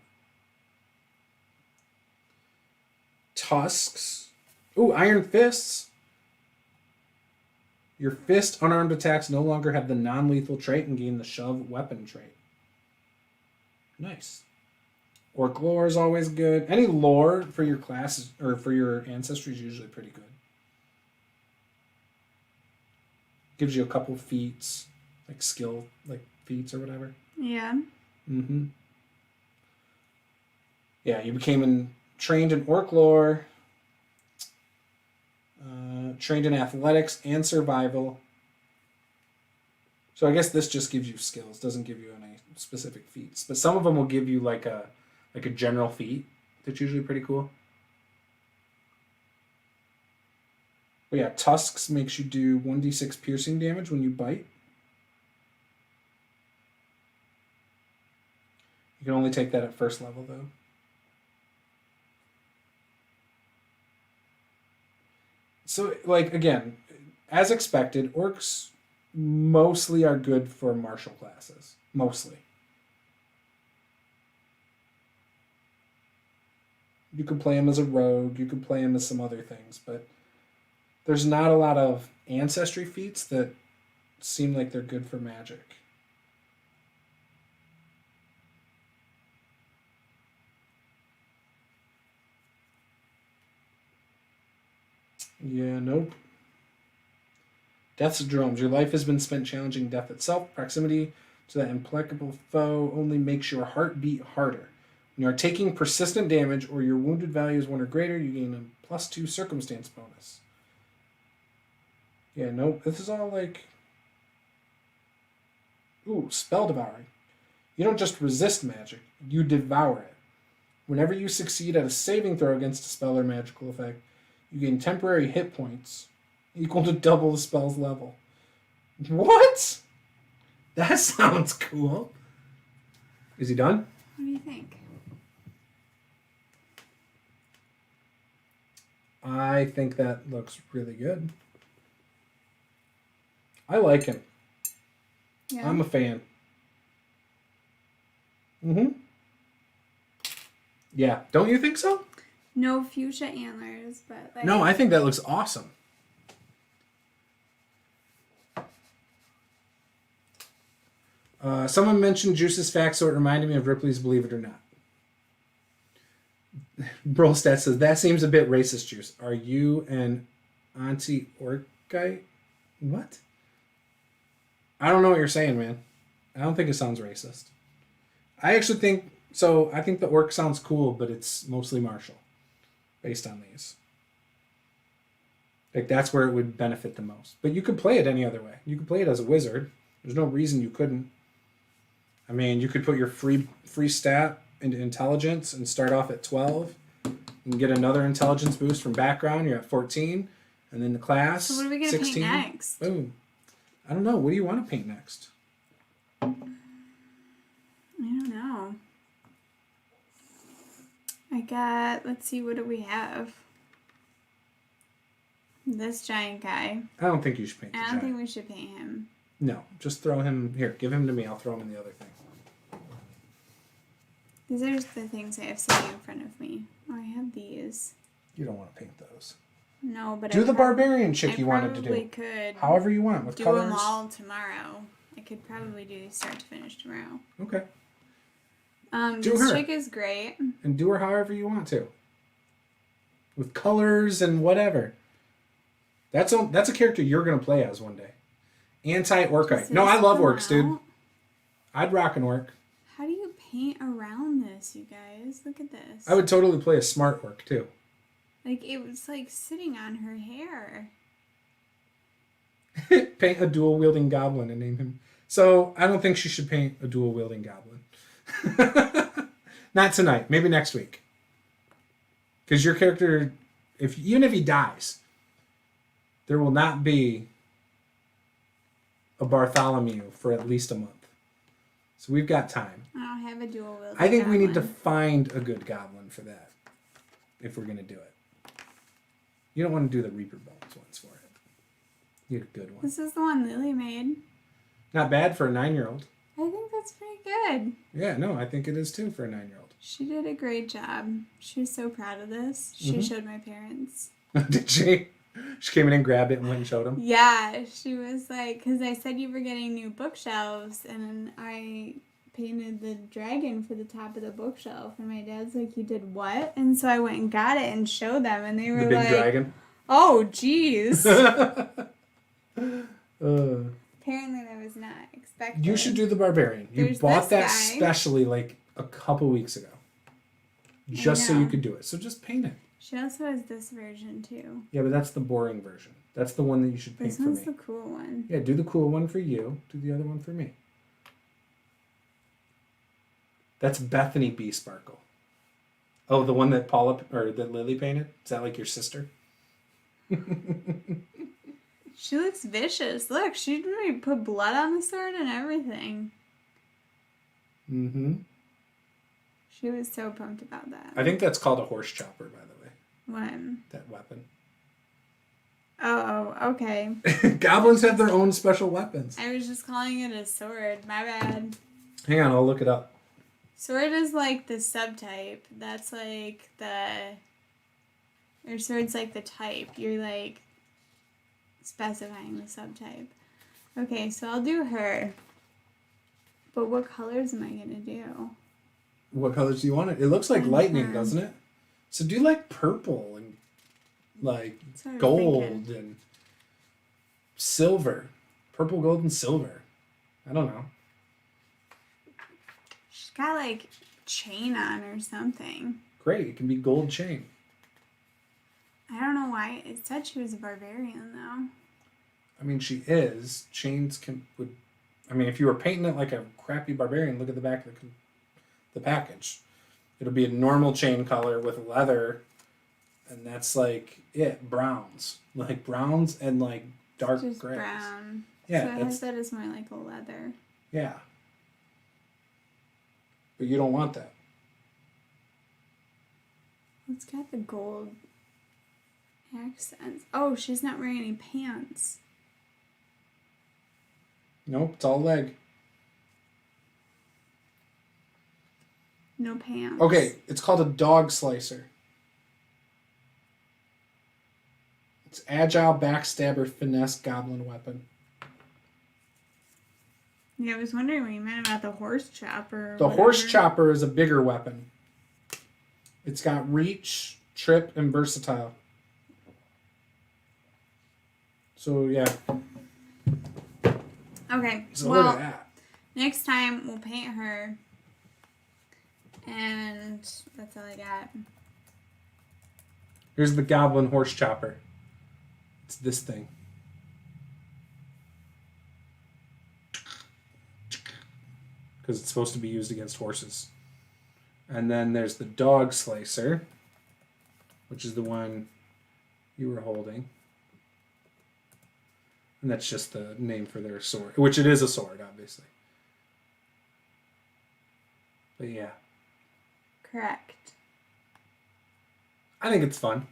[SPEAKER 1] Tusks. Ooh, Iron Fists. Your fist unarmed attacks no longer have the non-lethal trait and gain the shove weapon trait. Nice. Orc lore is always good. Any lore for your class or for your ancestry is usually pretty good. Gives you a couple feats, like skill, like feats or whatever.
[SPEAKER 2] Yeah.
[SPEAKER 1] Mm-hmm. Yeah, you became trained in orc lore, trained in athletics and survival. So I guess this just gives you skills, doesn't give you any specific feats. But some of them will give you like a general feat that's usually pretty cool. But yeah, Tusks makes you do 1d6 piercing damage when you bite. You can only take that at first level, though. So, like, again, as expected, orcs mostly are good for martial classes. Mostly. You could play him as a rogue, you could play him as some other things, but there's not a lot of ancestry feats that seem like they're good for magic. Yeah, nope. Death's Drones. Your life has been spent challenging death itself. Proximity to that implacable foe only makes your heart beat harder. You are taking persistent damage or your wounded value is 1 or greater, you gain a +2 circumstance bonus. Yeah, nope. This is all like... Ooh, spell devouring. You don't just resist magic, you devour it. Whenever you succeed at a saving throw against a spell or magical effect, you gain temporary hit points equal to double the spell's level. What? That sounds cool. Is he done?
[SPEAKER 2] What do you think?
[SPEAKER 1] I think that looks really good. I like him.
[SPEAKER 2] Yeah.
[SPEAKER 1] I'm a fan. Mm-hmm. Yeah. Don't you think so?
[SPEAKER 2] No fuchsia antlers, but like...
[SPEAKER 1] No, I think that looks awesome. Someone mentioned Juce's fact, so it reminded me of Ripley's Believe It or Not. Brolstat says, that seems a bit racist, Juce. Are you an anti-orcite? What? I don't know what you're saying, man. I don't think it sounds racist. I actually think... So, I think the orc sounds cool, but it's mostly martial. Based on these. Like, that's where it would benefit the most. But you could play it any other way. You could play it as a wizard. There's no reason you couldn't. I mean, you could put your free stat into intelligence and start off at 12. You can get another intelligence boost from background. You're at 14. And then the class,
[SPEAKER 2] So what are we going to paint next?
[SPEAKER 1] Boom. I don't know. What do you want to paint next?
[SPEAKER 2] I don't know. I got, let's see, what do we have? This giant guy.
[SPEAKER 1] I don't think you should paint the
[SPEAKER 2] I don't
[SPEAKER 1] giant.
[SPEAKER 2] think we should paint him.
[SPEAKER 1] No, just throw him... Here, give him to me. I'll throw him in the other thing.
[SPEAKER 2] These are just the things I have sitting in front of me. Oh, I have these.
[SPEAKER 1] You don't want to paint those.
[SPEAKER 2] No, but
[SPEAKER 1] Do the barbarian chick you wanted to do.
[SPEAKER 2] I probably could.
[SPEAKER 1] However you want, with
[SPEAKER 2] do
[SPEAKER 1] colors.
[SPEAKER 2] them all tomorrow. I could probably do start to finish tomorrow.
[SPEAKER 1] Okay. Do
[SPEAKER 2] This
[SPEAKER 1] her.
[SPEAKER 2] chick is great.
[SPEAKER 1] And do her however you want to. With colors and whatever. That's a character you're going to play as one day. Anti-orcite. No, I love orcs, dude. I'd rock an orc.
[SPEAKER 2] How do you paint around this, you guys? Look at this.
[SPEAKER 1] I would totally play a smart orc, too.
[SPEAKER 2] Like, it was like sitting on her hair.
[SPEAKER 1] Paint a dual-wielding goblin and name him. So, I don't think she should paint a dual-wielding goblin. Not tonight. Maybe next week. Because your character, even if he dies, there will not be a Bartholomew for at least a month. So we've got time.
[SPEAKER 2] I don't have a dual wielding
[SPEAKER 1] I think
[SPEAKER 2] goblin.
[SPEAKER 1] we need to find a good goblin for that. If we're going to do it. You don't want to do the Reaper Bones ones for it. You need a good one.
[SPEAKER 2] This is the one Lily made.
[SPEAKER 1] Not bad for a 9-year-old.
[SPEAKER 2] I think that's pretty good.
[SPEAKER 1] Yeah, no, I think it is too for a 9-year-old.
[SPEAKER 2] She did a great job. She was so proud of this. She showed my parents.
[SPEAKER 1] Did she? She came in and grabbed it and went and showed them?
[SPEAKER 2] Yeah, she was like, because I said you were getting new bookshelves, and I painted the dragon for the top of the bookshelf, and my dad's like, you did what? And so I went and got it and showed them, and they were
[SPEAKER 1] The big
[SPEAKER 2] like,
[SPEAKER 1] dragon?
[SPEAKER 2] oh, geez. Apparently that was not expected.
[SPEAKER 1] You should do the barbarian. You
[SPEAKER 2] There's
[SPEAKER 1] bought
[SPEAKER 2] this
[SPEAKER 1] that
[SPEAKER 2] guy.
[SPEAKER 1] specially like a couple weeks ago. Just so
[SPEAKER 2] know.
[SPEAKER 1] you could do it. So just paint it.
[SPEAKER 2] She also has this version, too.
[SPEAKER 1] Yeah, but that's the boring version. That's the one that you should paint
[SPEAKER 2] This
[SPEAKER 1] for
[SPEAKER 2] one's
[SPEAKER 1] me.
[SPEAKER 2] the cool one.
[SPEAKER 1] Yeah, do the cool one for you. Do the other one for me. That's Bethany B. Sparkle. Oh, the one that Paula or that Lily painted? Is that like your sister?
[SPEAKER 2] She looks vicious. Look, she really put blood on the sword and everything.
[SPEAKER 1] Mm-hmm.
[SPEAKER 2] She was so pumped about that.
[SPEAKER 1] I think that's called a horse chopper, by the way.
[SPEAKER 2] When?
[SPEAKER 1] That weapon.
[SPEAKER 2] Oh, okay.
[SPEAKER 1] Goblins have their own special weapons.
[SPEAKER 2] I was just calling it a sword. My bad.
[SPEAKER 1] Hang on, I'll look it up.
[SPEAKER 2] Sword is like the subtype. That's like or sword's like the type. You're like specifying the subtype. Okay, so I'll do her. But what colors am I going to do?
[SPEAKER 1] What colors do you want it? It looks like lightning, doesn't it? So do like purple and like
[SPEAKER 2] That's what I was
[SPEAKER 1] gold
[SPEAKER 2] thinking.
[SPEAKER 1] and silver. Purple, gold, and silver. I don't know.
[SPEAKER 2] She's got like chain on or something.
[SPEAKER 1] Great, it can be gold chain.
[SPEAKER 2] I don't know why. It said she was a barbarian, though.
[SPEAKER 1] I mean, she is. Chains if you were painting it like a crappy barbarian, look at the back of the package. It'll be a normal chain color with leather, and that's like it. Browns. Like browns and like dark
[SPEAKER 2] Just
[SPEAKER 1] grays.
[SPEAKER 2] brown.
[SPEAKER 1] Yeah.
[SPEAKER 2] So I said it's more like a leather.
[SPEAKER 1] Yeah. But you don't want that.
[SPEAKER 2] It's got the gold accents. Oh, she's not wearing any pants.
[SPEAKER 1] Nope, it's all leg.
[SPEAKER 2] No pants.
[SPEAKER 1] Okay, it's called a dog slicer. It's agile, backstabber, finesse, goblin weapon.
[SPEAKER 2] Yeah, I was wondering what you meant about the horse chopper.
[SPEAKER 1] The horse chopper is a bigger weapon. It's got reach, trip, and versatile. So, yeah.
[SPEAKER 2] Okay,
[SPEAKER 1] So look at that.
[SPEAKER 2] Next time we'll paint her. And that's all I got.
[SPEAKER 1] Here's the goblin horse chopper. It's this thing. Because it's supposed to be used against horses. And then there's the dog slicer, which is the one you were holding. And that's just the name for their sword, which it is a sword, obviously. But yeah.
[SPEAKER 2] Correct.
[SPEAKER 1] I think it's fun.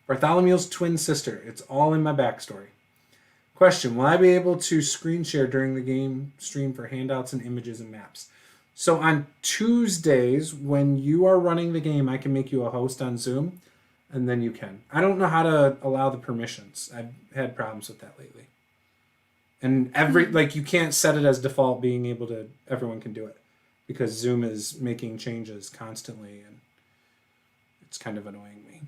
[SPEAKER 1] Bartholomew's twin sister. It's all in my backstory. Question, will I be able to screen share during the game stream for handouts and images and maps? So on Tuesdays, when you are running the game, I can make you a host on Zoom, and then you can. I don't know how to allow the permissions. I've had problems with that lately. And you can't set it as default being able to, everyone can do it. Because Zoom is making changes constantly, and it's kind of annoying me.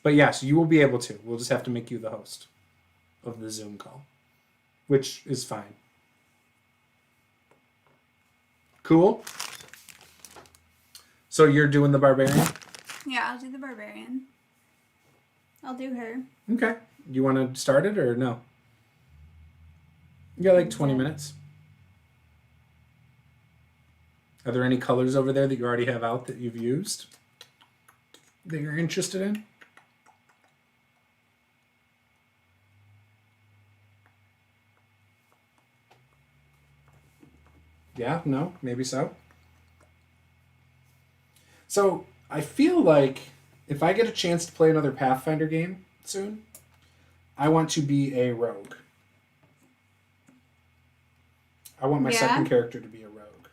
[SPEAKER 1] But yes, you will be able to. We'll just have to make you the host of the Zoom call, which is fine. Cool? So you're doing the barbarian?
[SPEAKER 2] Yeah, I'll do the barbarian. I'll do her.
[SPEAKER 1] Okay. You want to start it or no? You got like 20 minutes. Are there any colors over there that you already have out that you've used that you're interested in? Yeah, no, maybe so. So I feel like if I get a chance to play another Pathfinder game soon, I want to be a rogue. I want my second character to be a rogue.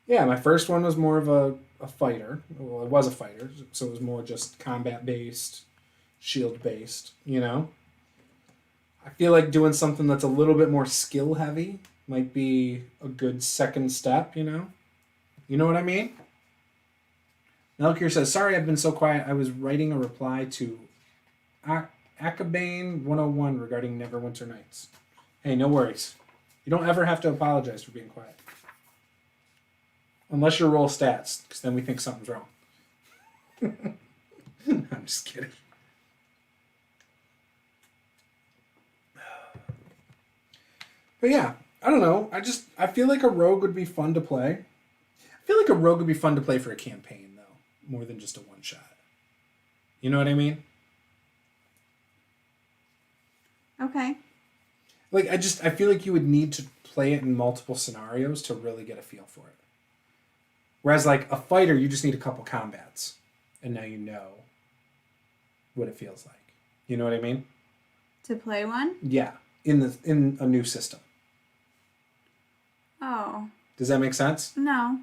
[SPEAKER 1] Yeah, my first one was more of a fighter. Well, it was a fighter, so it was more just combat-based, shield-based, you know? I feel like doing something that's a little bit more skill-heavy might be a good second step, you know? You know what I mean? Melchior says, sorry I've been so quiet. I was writing a reply to Akabane 101 regarding Neverwinter Nights. Hey, no worries. You don't ever have to apologize for being quiet. Unless you roll stats, because then we think something's wrong. I'm just kidding. But yeah, I don't know. I feel like a rogue would be fun to play. I feel like a rogue would be fun to play for a campaign, though, more than just a one-shot. You know what I mean?
[SPEAKER 2] Okay.
[SPEAKER 1] Like, I feel like you would need to play it in multiple scenarios to really get a feel for it. Whereas, like, a fighter, you just need a couple combats. And now you know what it feels like. You know what I mean?
[SPEAKER 2] To play one?
[SPEAKER 1] Yeah. In a new system.
[SPEAKER 2] Oh.
[SPEAKER 1] Does that make sense?
[SPEAKER 2] No.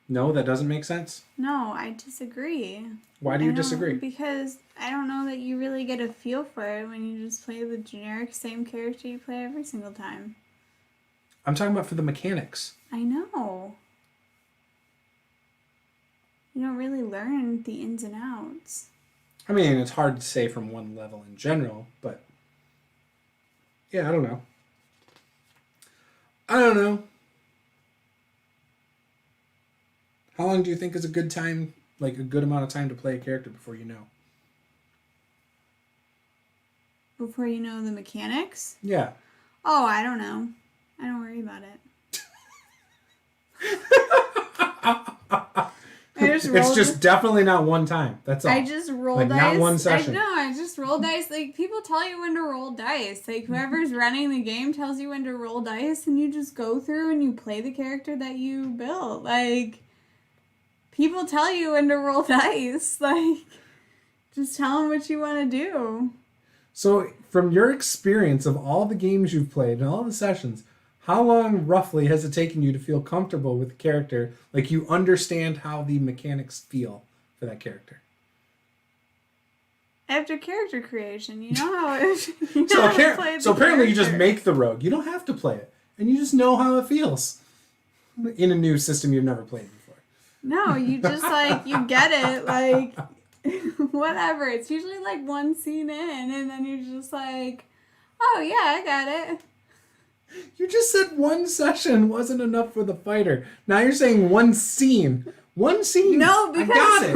[SPEAKER 1] No, that doesn't make sense?
[SPEAKER 2] No, I disagree.
[SPEAKER 1] Why do you disagree?
[SPEAKER 2] Because I don't know that you really get a feel for it when you just play the generic same character you play every single time.
[SPEAKER 1] I'm talking about for the mechanics.
[SPEAKER 2] I know. You don't really learn the ins and outs.
[SPEAKER 1] I mean, it's hard to say from one level in general, but yeah, I don't know. I don't know. How long do you think is a good time, like a good amount of time to play a character before you know?
[SPEAKER 2] Before you know the mechanics?
[SPEAKER 1] Yeah.
[SPEAKER 2] Oh, I don't know. I don't worry about it.
[SPEAKER 1] It's just definitely not one time. That's all.
[SPEAKER 2] I just roll
[SPEAKER 1] like,
[SPEAKER 2] dice.
[SPEAKER 1] Not one session.
[SPEAKER 2] I just roll dice. Like, people tell you when to roll dice. Like, whoever's running the game tells you when to roll dice, and you just go through and you play the character that you built. Like, people tell you when to roll dice. Like, just tell them what you want to do.
[SPEAKER 1] So, from your experience of all the games you've played and all the sessions, how long roughly has it taken you to feel comfortable with the character? Like you understand how the mechanics feel for that character?
[SPEAKER 2] After character creation, you know how it.
[SPEAKER 1] So apparently you just make the rogue. You don't have to play it, and you just know how it feels in a new system you've never played before.
[SPEAKER 2] No, you just like you get it like whatever. It's usually like one scene in, and then you're just like, oh yeah, I got it.
[SPEAKER 1] You just said one session wasn't enough for the fighter. Now you're saying one scene. One scene.
[SPEAKER 2] No, because
[SPEAKER 1] I got it.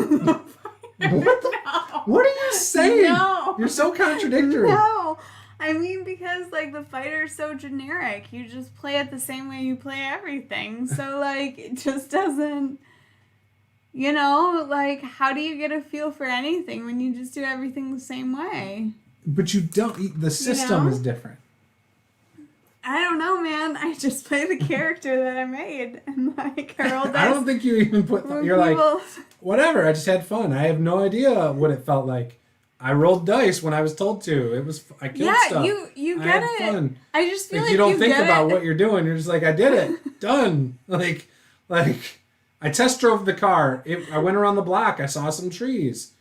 [SPEAKER 1] What are you saying?
[SPEAKER 2] No.
[SPEAKER 1] You're so contradictory.
[SPEAKER 2] No. I mean, because like the fighter's so generic. You just play it the same way you play everything. So like it just doesn't, like how do you get a feel for anything when you just do everything the same way?
[SPEAKER 1] But you don't. The system is different.
[SPEAKER 2] I don't know, man. I just play the character that I made, and like I roll dice.
[SPEAKER 1] I don't think you even put. You're like, whatever. I just had fun. I have no idea what it felt like. I rolled dice when I was told to. It was I killed stuff.
[SPEAKER 2] Yeah, you get it. Fun. I just feel like
[SPEAKER 1] you don't think about what you're doing. You're just like, I did it. Done. Like I test drove the car. I went around the block. I saw some trees.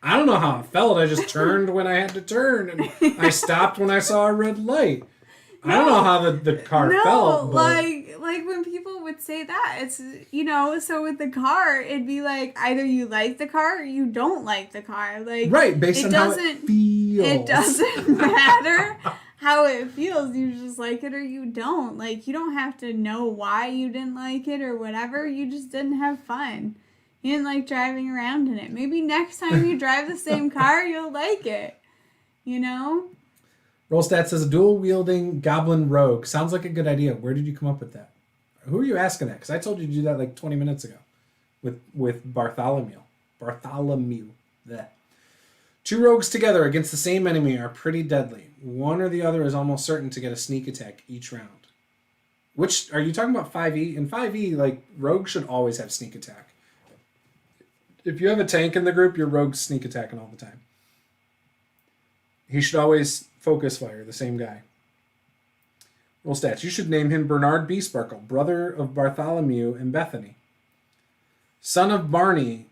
[SPEAKER 1] I don't know how it felt. I just turned when I had to turn, and I stopped when I saw a red light. I don't know how the car felt.
[SPEAKER 2] But like when people would say that, it's, so with the car, it'd be like either you like the car or you don't like the car. Like
[SPEAKER 1] right, based on how it feels.
[SPEAKER 2] It doesn't matter how it feels. You just like it or you don't. Like, you don't have to know why you didn't like it or whatever. You just didn't have fun. You didn't like driving around in it. Maybe next time you drive the same car, you'll like it.
[SPEAKER 1] Rollstat says a dual-wielding goblin rogue. Sounds like a good idea. Where did you come up with that? Who are you asking that? Because I told you to do that like 20 minutes ago with Bartholomew. Blech. Two rogues together against the same enemy are pretty deadly. One or the other is almost certain to get a sneak attack each round. Which, are you talking about 5e? In 5e, like, rogue should always have sneak attack. If you have a tank in the group, your rogue's sneak attacking all the time. He should always focus fire, the same guy. Roll stats. You should name him Bernard B. Sparkle, brother of Bartholomew and Bethany, son of Barney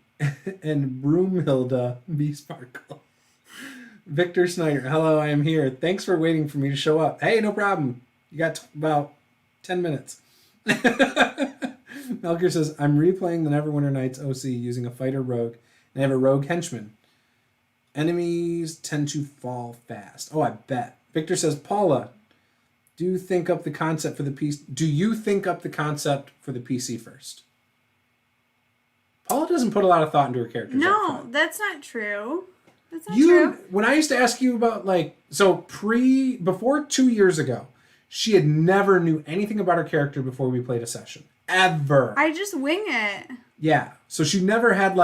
[SPEAKER 1] and Broomhilda B. Sparkle. Victor Snyder. Hello, I am here. Thanks for waiting for me to show up. Hey, no problem. You got about 10 minutes. Melker says, I'm replaying the Neverwinter Nights OC using a fighter rogue, and I have a rogue henchman. Enemies tend to fall fast. Oh, I bet. Victor says, Paula, do you think up the concept for the PC first? Paula doesn't put a lot of thought into her characters.
[SPEAKER 2] No, that's not true. That's not true.
[SPEAKER 1] When I used to ask you about before 2 years ago, she had never knew anything about her character before we played a session. Ever.
[SPEAKER 2] I just wing it.
[SPEAKER 1] Yeah. So she never had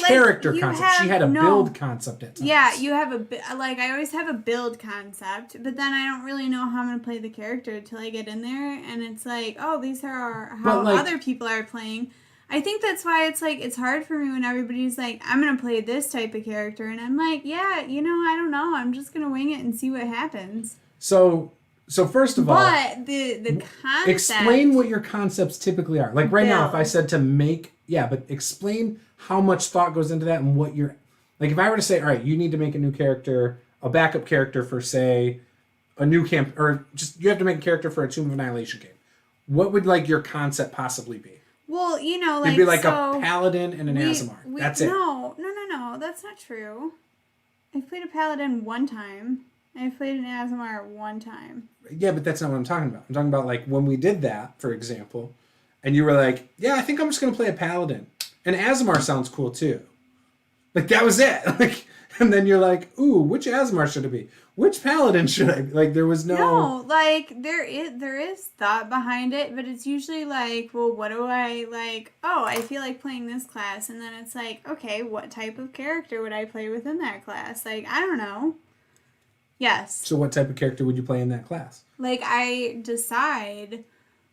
[SPEAKER 1] character concept. She had a build concept at times.
[SPEAKER 2] Yeah, you have I always have a build concept, but then I don't really know how I'm going to play the character until I get in there, and it's like, oh, these are how other people are playing. I think that's why it's hard for me when everybody's like, I'm going to play this type of character, and I'm like, yeah, I don't know. I'm just going to wing it and see what happens. So first of all, but the concept.
[SPEAKER 1] Explain what your concepts typically are. Like right now, if I said to make, but explain how much thought goes into that and what you're, like if I were to say, all right, you need to make a new character, a backup character for say a new camp, or just you have to make a character for a Tomb of Annihilation game. What would your concept possibly be?
[SPEAKER 2] Well,
[SPEAKER 1] it'd be like a paladin and an Aasimar. That's it.
[SPEAKER 2] No, that's not true. I've played a paladin one time. I played an Aasimar one time.
[SPEAKER 1] Yeah, but that's not what I'm talking about. I'm talking about like when we did that, for example, and you were like, yeah, I think I'm just going to play a paladin. And Aasimar sounds cool too. Like that was it. Like, and then you're like, ooh, which Aasimar should it be? Which paladin should I be? Like there was
[SPEAKER 2] No, like there is thought behind it, but it's usually like, well, what do I like? Oh, I feel like playing this class, and then it's like, okay, what type of character would I play within that class? Like, I don't know. Yes.
[SPEAKER 1] So what type of character would you play in that class?
[SPEAKER 2] Like I decide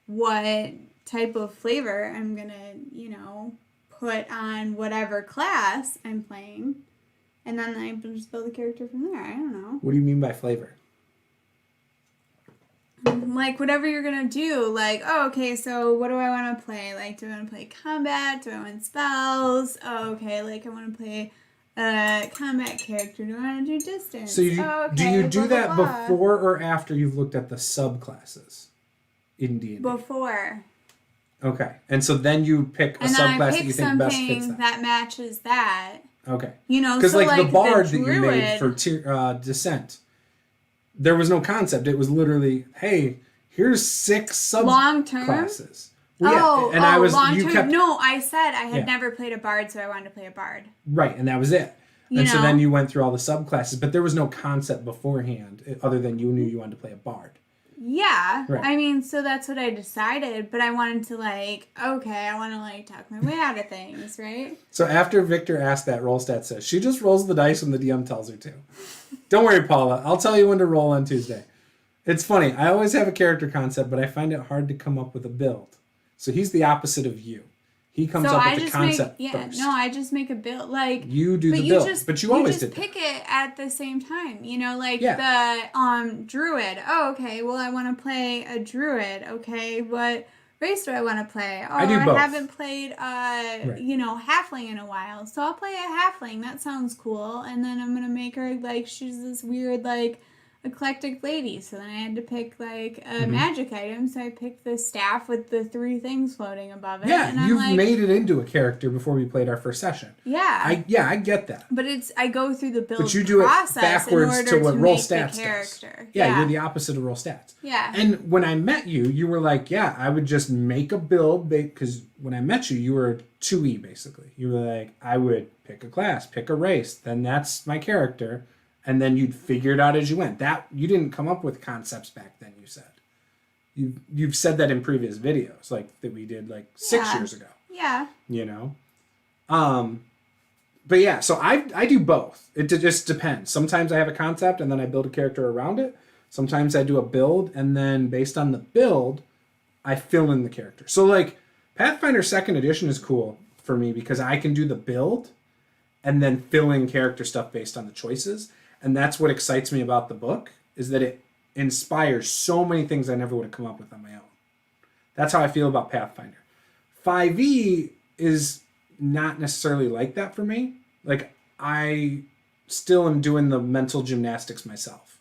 [SPEAKER 2] what type of flavor I'm gonna, put on whatever class I'm playing. And then I just build a character from there. I don't know.
[SPEAKER 1] What do you mean by flavor?
[SPEAKER 2] Like, whatever you're going to do. Like, oh, okay, so what do I want to play? Like, do I want to play combat? Do I want spells? Oh, okay, like, I want to play a combat character. Do I want to do distance?
[SPEAKER 1] So do you do
[SPEAKER 2] blah,
[SPEAKER 1] that
[SPEAKER 2] blah, blah.
[SPEAKER 1] before or after you've looked at the subclasses in D&D?
[SPEAKER 2] Before.
[SPEAKER 1] Okay. And so then you pick a subclass that you think best fits
[SPEAKER 2] that matches that.
[SPEAKER 1] Okay.
[SPEAKER 2] Because
[SPEAKER 1] so like the bard
[SPEAKER 2] the
[SPEAKER 1] that you made for Descent, there was no concept. It was literally, hey, here's 6 subclasses.
[SPEAKER 2] Well,
[SPEAKER 1] and I was
[SPEAKER 2] long
[SPEAKER 1] you
[SPEAKER 2] term.
[SPEAKER 1] kept
[SPEAKER 2] No, I said I had never played a bard, so I wanted to play a bard.
[SPEAKER 1] Right, and that was it. So then you went through all the subclasses, but there was no concept beforehand other than you knew you wanted to play a bard.
[SPEAKER 2] Yeah.
[SPEAKER 1] Right.
[SPEAKER 2] I mean, so that's what I decided, but I wanted to I want to talk my way out of things, right?
[SPEAKER 1] So after Victor asked that, Rollstat says, she just rolls the dice when the DM tells her to. Don't worry, Paula. I'll tell you when to roll on Tuesday. It's funny. I always have a character concept, but I find it hard to come up with a build. So he's the opposite of you. He comes up with the concept first.
[SPEAKER 2] No, I just make a build.
[SPEAKER 1] You do the build, but you always did
[SPEAKER 2] pick it at the same time. The Druid. Oh, okay. Well, I want to play a Druid. Okay, what race do I want to play? Oh,
[SPEAKER 1] I do both.
[SPEAKER 2] I haven't played Halfling in a while, so I'll play a Halfling. That sounds cool. And then I'm gonna make her she's this weird eclectic lady. So then I had to pick a magic item. So I picked the staff with the 3 things floating above it.
[SPEAKER 1] Yeah,
[SPEAKER 2] and
[SPEAKER 1] you've made it into a character before we played our first session.
[SPEAKER 2] Yeah.
[SPEAKER 1] I get that.
[SPEAKER 2] But I go through the build process.
[SPEAKER 1] But you do it backwards to what Roll Stats does.
[SPEAKER 2] Yeah,
[SPEAKER 1] you're the opposite of Roll Stats.
[SPEAKER 2] Yeah.
[SPEAKER 1] And when I met you, you were like, yeah, I would just make a build because when I met you, you were 2E basically. You were like, I would pick a class, pick a race, then that's my character. And then you'd figure it out as you went. That you didn't come up with concepts back then, you said. You've said that in previous videos, that we did 6 years ago.
[SPEAKER 2] Yeah.
[SPEAKER 1] But yeah, so I do both. It just depends. Sometimes I have a concept and then I build a character around it. Sometimes I do a build and then based on the build, I fill in the character. So Pathfinder 2nd edition is cool for me because I can do the build and then fill in character stuff based on the choices. And that's what excites me about the book, is that it inspires so many things I never would have come up with on my own. That's how I feel about Pathfinder. 5e is not necessarily like that for me. I still am doing the mental gymnastics myself.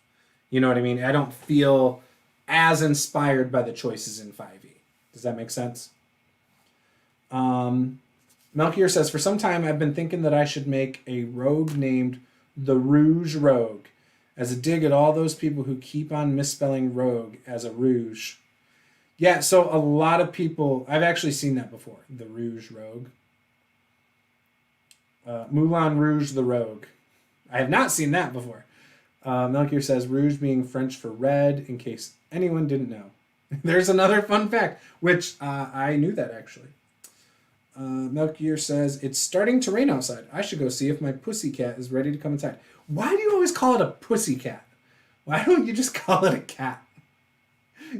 [SPEAKER 1] You know what I mean? I don't feel as inspired by the choices in 5e. Does that make sense? Melchior says, for some time I've been thinking that I should make a rogue named the Rouge Rogue, as a dig at all those people who keep on misspelling rogue as a rouge. Yeah, so a lot of people, I've actually seen that before, the Rouge Rogue. Moulin Rouge the Rogue. I have not seen that before. Melchior says, rouge being French for red, in case anyone didn't know. There's another fun fact, which I knew that actually. Melchior says, it's starting to rain outside. I should go see if my pussycat is ready to come inside. Why do you always call it a pussycat? Why don't you just call it a cat?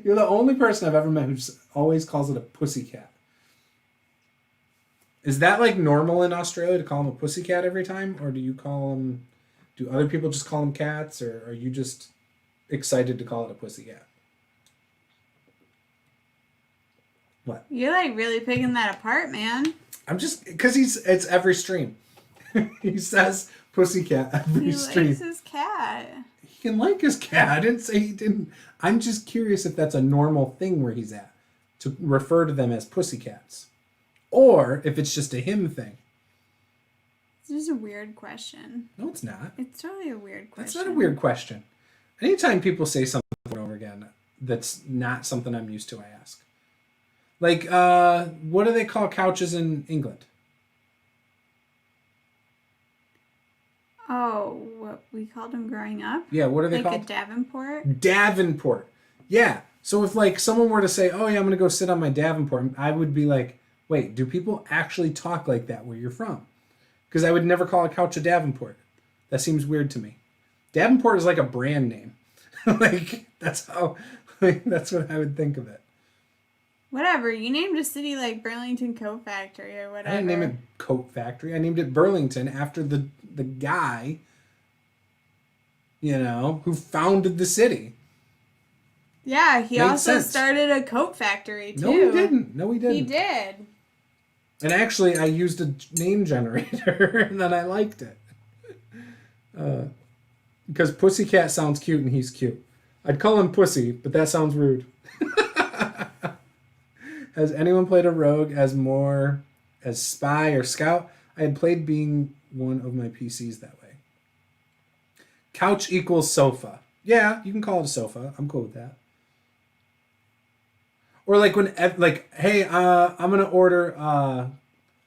[SPEAKER 1] You're the only person I've ever met who always calls it a pussycat. Is that normal in Australia to call them a pussycat every time? Or do other people just call them cats? Or are you just excited to call it a pussycat? What?
[SPEAKER 2] You're really picking that apart, man.
[SPEAKER 1] I'm just, because it's every stream. He says pussycat every stream.
[SPEAKER 2] He likes his cat.
[SPEAKER 1] He can like his cat. I didn't say he didn't. I'm just curious if that's a normal thing where he's at, to refer to them as pussycats. Or if it's just a him thing.
[SPEAKER 2] It's just a weird question.
[SPEAKER 1] No, it's not.
[SPEAKER 2] It's totally a weird question.
[SPEAKER 1] That's not a weird question. Anytime people say something over and over again that's not something I'm used to, I ask. Like, what do they call couches in England?
[SPEAKER 2] Oh, what we called them growing up?
[SPEAKER 1] Yeah, what are they
[SPEAKER 2] like
[SPEAKER 1] called?
[SPEAKER 2] Like a Davenport?
[SPEAKER 1] Davenport. Yeah. So if like someone were to say, oh yeah, I'm going to go sit on my Davenport, I would be like, wait, do people actually talk like that where you're from? Because I would never call a couch a Davenport. That seems weird to me. Davenport is like a brand name. Like, that's how, like, that's what I would think of it.
[SPEAKER 2] Whatever. You named a city like Burlington Coat Factory or whatever.
[SPEAKER 1] I didn't name it Coat Factory. I named it Burlington after the guy, you know, who founded the city.
[SPEAKER 2] Yeah, he also started a coat factory, too.
[SPEAKER 1] No, he didn't. No, he didn't.
[SPEAKER 2] He did.
[SPEAKER 1] And actually, I used a name generator, and then I liked it. Because Pussycat sounds cute, and he's cute. I'd call him Pussy, but that sounds rude. Has anyone played a rogue as spy or scout? I had played being one of my PCs that way. Couch equals sofa. Yeah, you can call it a sofa. I'm cool with that. Or like when, like, hey, I'm gonna order a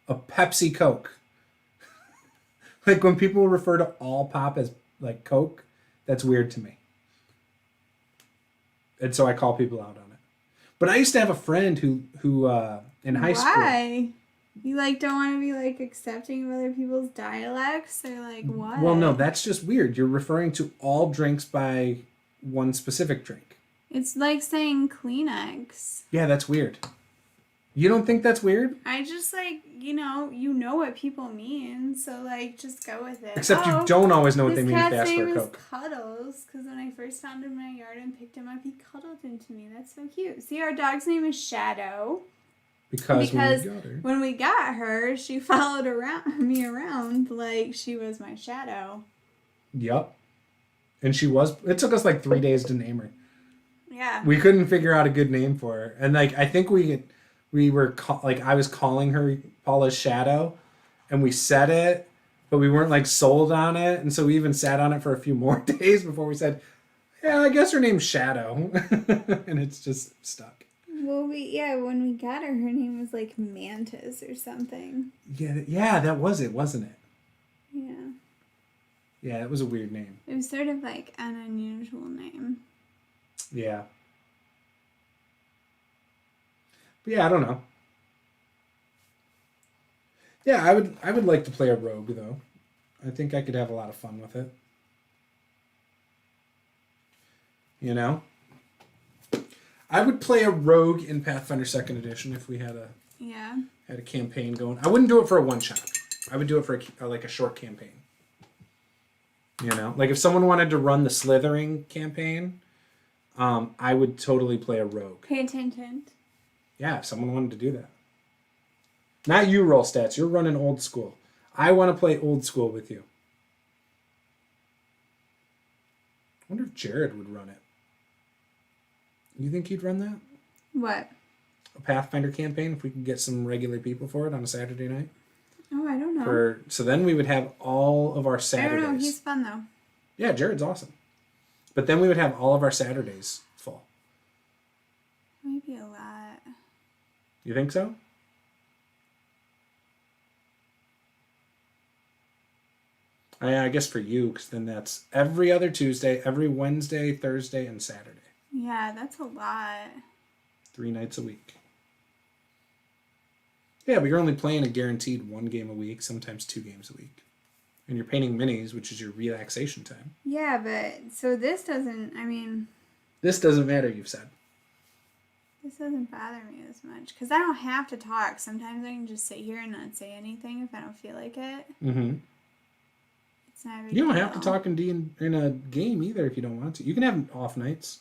[SPEAKER 1] Pepsi Coke. Like when people refer to all pop as like Coke, that's weird to me. And so I call people out on it. But I used to have a friend who in high school.
[SPEAKER 2] Why? You like don't want to be like accepting of other people's dialects or like what?
[SPEAKER 1] Well, no, that's just weird. You're referring to all drinks by one specific drink.
[SPEAKER 2] It's like saying Kleenex.
[SPEAKER 1] Yeah, that's weird. You don't think that's weird?
[SPEAKER 2] I just like, you know what people mean, so like just go with it.
[SPEAKER 1] Except you don't always know what they mean if they ask for a Coke.
[SPEAKER 2] His cat's name is Cuddles, because when I first found him in my yard and picked him up, he cuddled into me. That's so cute. See, our dog's name is Shadow. Because when we got her, she followed me around like she was my shadow. Yep.
[SPEAKER 1] And she was. It took us like 3 days to name her.
[SPEAKER 2] Yeah.
[SPEAKER 1] We couldn't figure out a good name for her. And like I think we were I was calling her Paula's Shadow, and we said it, but we weren't like sold on it, and so we even sat on it for a few more days before we said, yeah, I guess her name's Shadow. And it's just stuck.
[SPEAKER 2] Well, when we got her name was like Mantis or something.
[SPEAKER 1] Yeah, that was it, wasn't it?
[SPEAKER 2] Yeah.
[SPEAKER 1] Yeah, it was a weird name.
[SPEAKER 2] It was sort of like an unusual name.
[SPEAKER 1] Yeah. But yeah, I don't know. Yeah, I would like to play a rogue though. I think I could have a lot of fun with it. You know? I would play a rogue in Pathfinder 2nd Edition if we had a campaign going. I wouldn't do it for a one-shot. I would do it for a short campaign. You know? Like if someone wanted to run the Slithering campaign, I would totally play a rogue.
[SPEAKER 2] Hint, hint, hint.
[SPEAKER 1] Yeah, if someone wanted to do that. Not you, Roll Stats. You're running old school. I want to play old school with you. I wonder if Jared would run it. You think he'd run that?
[SPEAKER 2] What?
[SPEAKER 1] A Pathfinder campaign, if we could get some regular people for it on a Saturday night?
[SPEAKER 2] Oh, I don't know.
[SPEAKER 1] So then we would have all of our Saturdays.
[SPEAKER 2] I don't know. He's fun, though.
[SPEAKER 1] Yeah, Jared's awesome. But then we would have all of our Saturdays full.
[SPEAKER 2] Maybe a lot.
[SPEAKER 1] You think so? I guess for you, because then that's every other Tuesday, every Wednesday, Thursday, and Saturday.
[SPEAKER 2] Yeah, that's a lot.
[SPEAKER 1] 3 nights a week. Yeah, but you're only playing a guaranteed 1 game a week, sometimes 2 games a week. And you're painting minis, which is your relaxation time.
[SPEAKER 2] Yeah, but so this doesn't,
[SPEAKER 1] This doesn't matter, you've said.
[SPEAKER 2] This doesn't bother me as much. Because I don't have to talk. Sometimes I can just sit here and not say anything if I don't feel like it.
[SPEAKER 1] Mm-hmm.
[SPEAKER 2] It's not a big
[SPEAKER 1] You don't
[SPEAKER 2] deal.
[SPEAKER 1] have to talk in a game either if you don't want to. You can have off nights.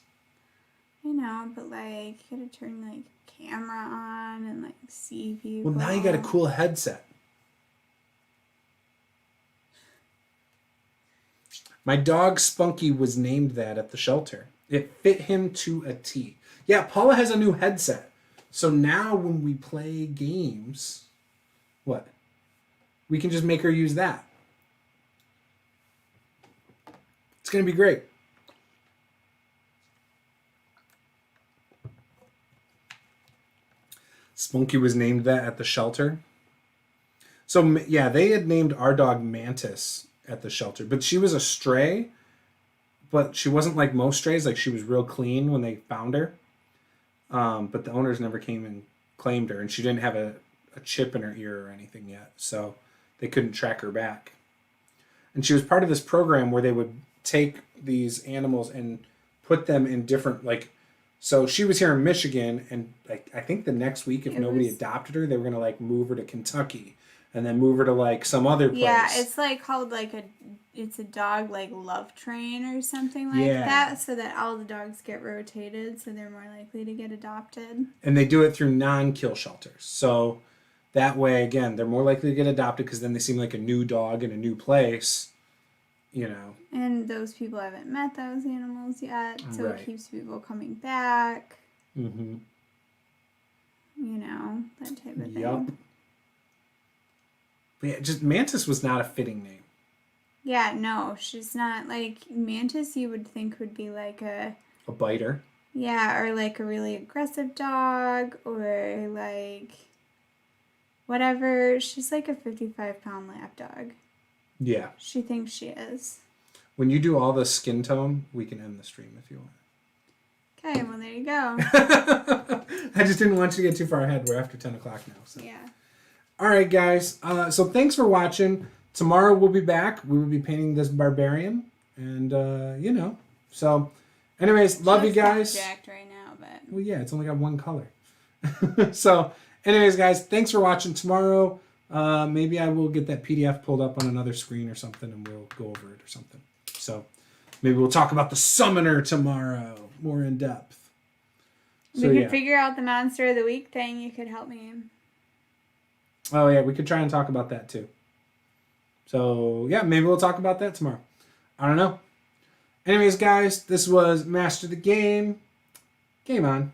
[SPEAKER 2] I know, but like you gotta turn like camera on and like see people.
[SPEAKER 1] Well, now you got a cool headset. My dog Spunky was named that at the shelter. It fit him to a T. Yeah, Paula has a new headset. So now when we play games, what? We can just make her use that. It's going to be great. Spunky was named that at the shelter. So, yeah, they had named our dog Mantis at the shelter. But she was a stray. But she wasn't like most strays. Like, she was real clean when they found her. But the owners never came and claimed her. And she didn't have a chip in her ear or anything yet. So they couldn't track her back. And she was part of this program where they would take these animals and put them in different, like, so she was here in Michigan, and like I think the next week, if nobody adopted her, they were gonna like move her to Kentucky, and then move her to like some other place.
[SPEAKER 2] Yeah, it's like called like it's a dog like love train or something like that, so that all the dogs get rotated, so they're more likely to get adopted.
[SPEAKER 1] And they do it through non-kill shelters, so that way again they're more likely to get adopted because then they seem like a new dog in a new place, you know.
[SPEAKER 2] And those people haven't met those animals yet, so it keeps people coming back. Mm-hmm. You know, that type of thing. Yep.
[SPEAKER 1] But yeah, just Mantis was not a fitting name.
[SPEAKER 2] Yeah, no, she's not. Like, Mantis you would think would be like a
[SPEAKER 1] biter.
[SPEAKER 2] Yeah, or like a really aggressive dog, or like whatever. She's like a 55-pound lap dog.
[SPEAKER 1] Yeah.
[SPEAKER 2] She thinks she is.
[SPEAKER 1] When you do all the skin tone, we can end the stream if you want.
[SPEAKER 2] Okay, well, there you go.
[SPEAKER 1] I just didn't want you to get too far ahead. We're after 10 o'clock now. So.
[SPEAKER 2] Yeah.
[SPEAKER 1] All right, guys. So thanks for watching. Tomorrow we'll be back. We will be painting this barbarian. And, you know. So, anyways, love you guys.
[SPEAKER 2] It's jacked right now, but...
[SPEAKER 1] Well, yeah, it's only got one color. So, anyways, guys, thanks for watching. Tomorrow, maybe I will get that PDF pulled up on another screen or something, and we'll go over it or something. So maybe we'll talk about the summoner tomorrow, more in depth.
[SPEAKER 2] So, we could figure out the monster of the week thing. You could help me.
[SPEAKER 1] Oh, yeah, we could try and talk about that too. So, yeah, maybe we'll talk about that tomorrow. I don't know. Anyways, guys, this was Master the Game. Game on.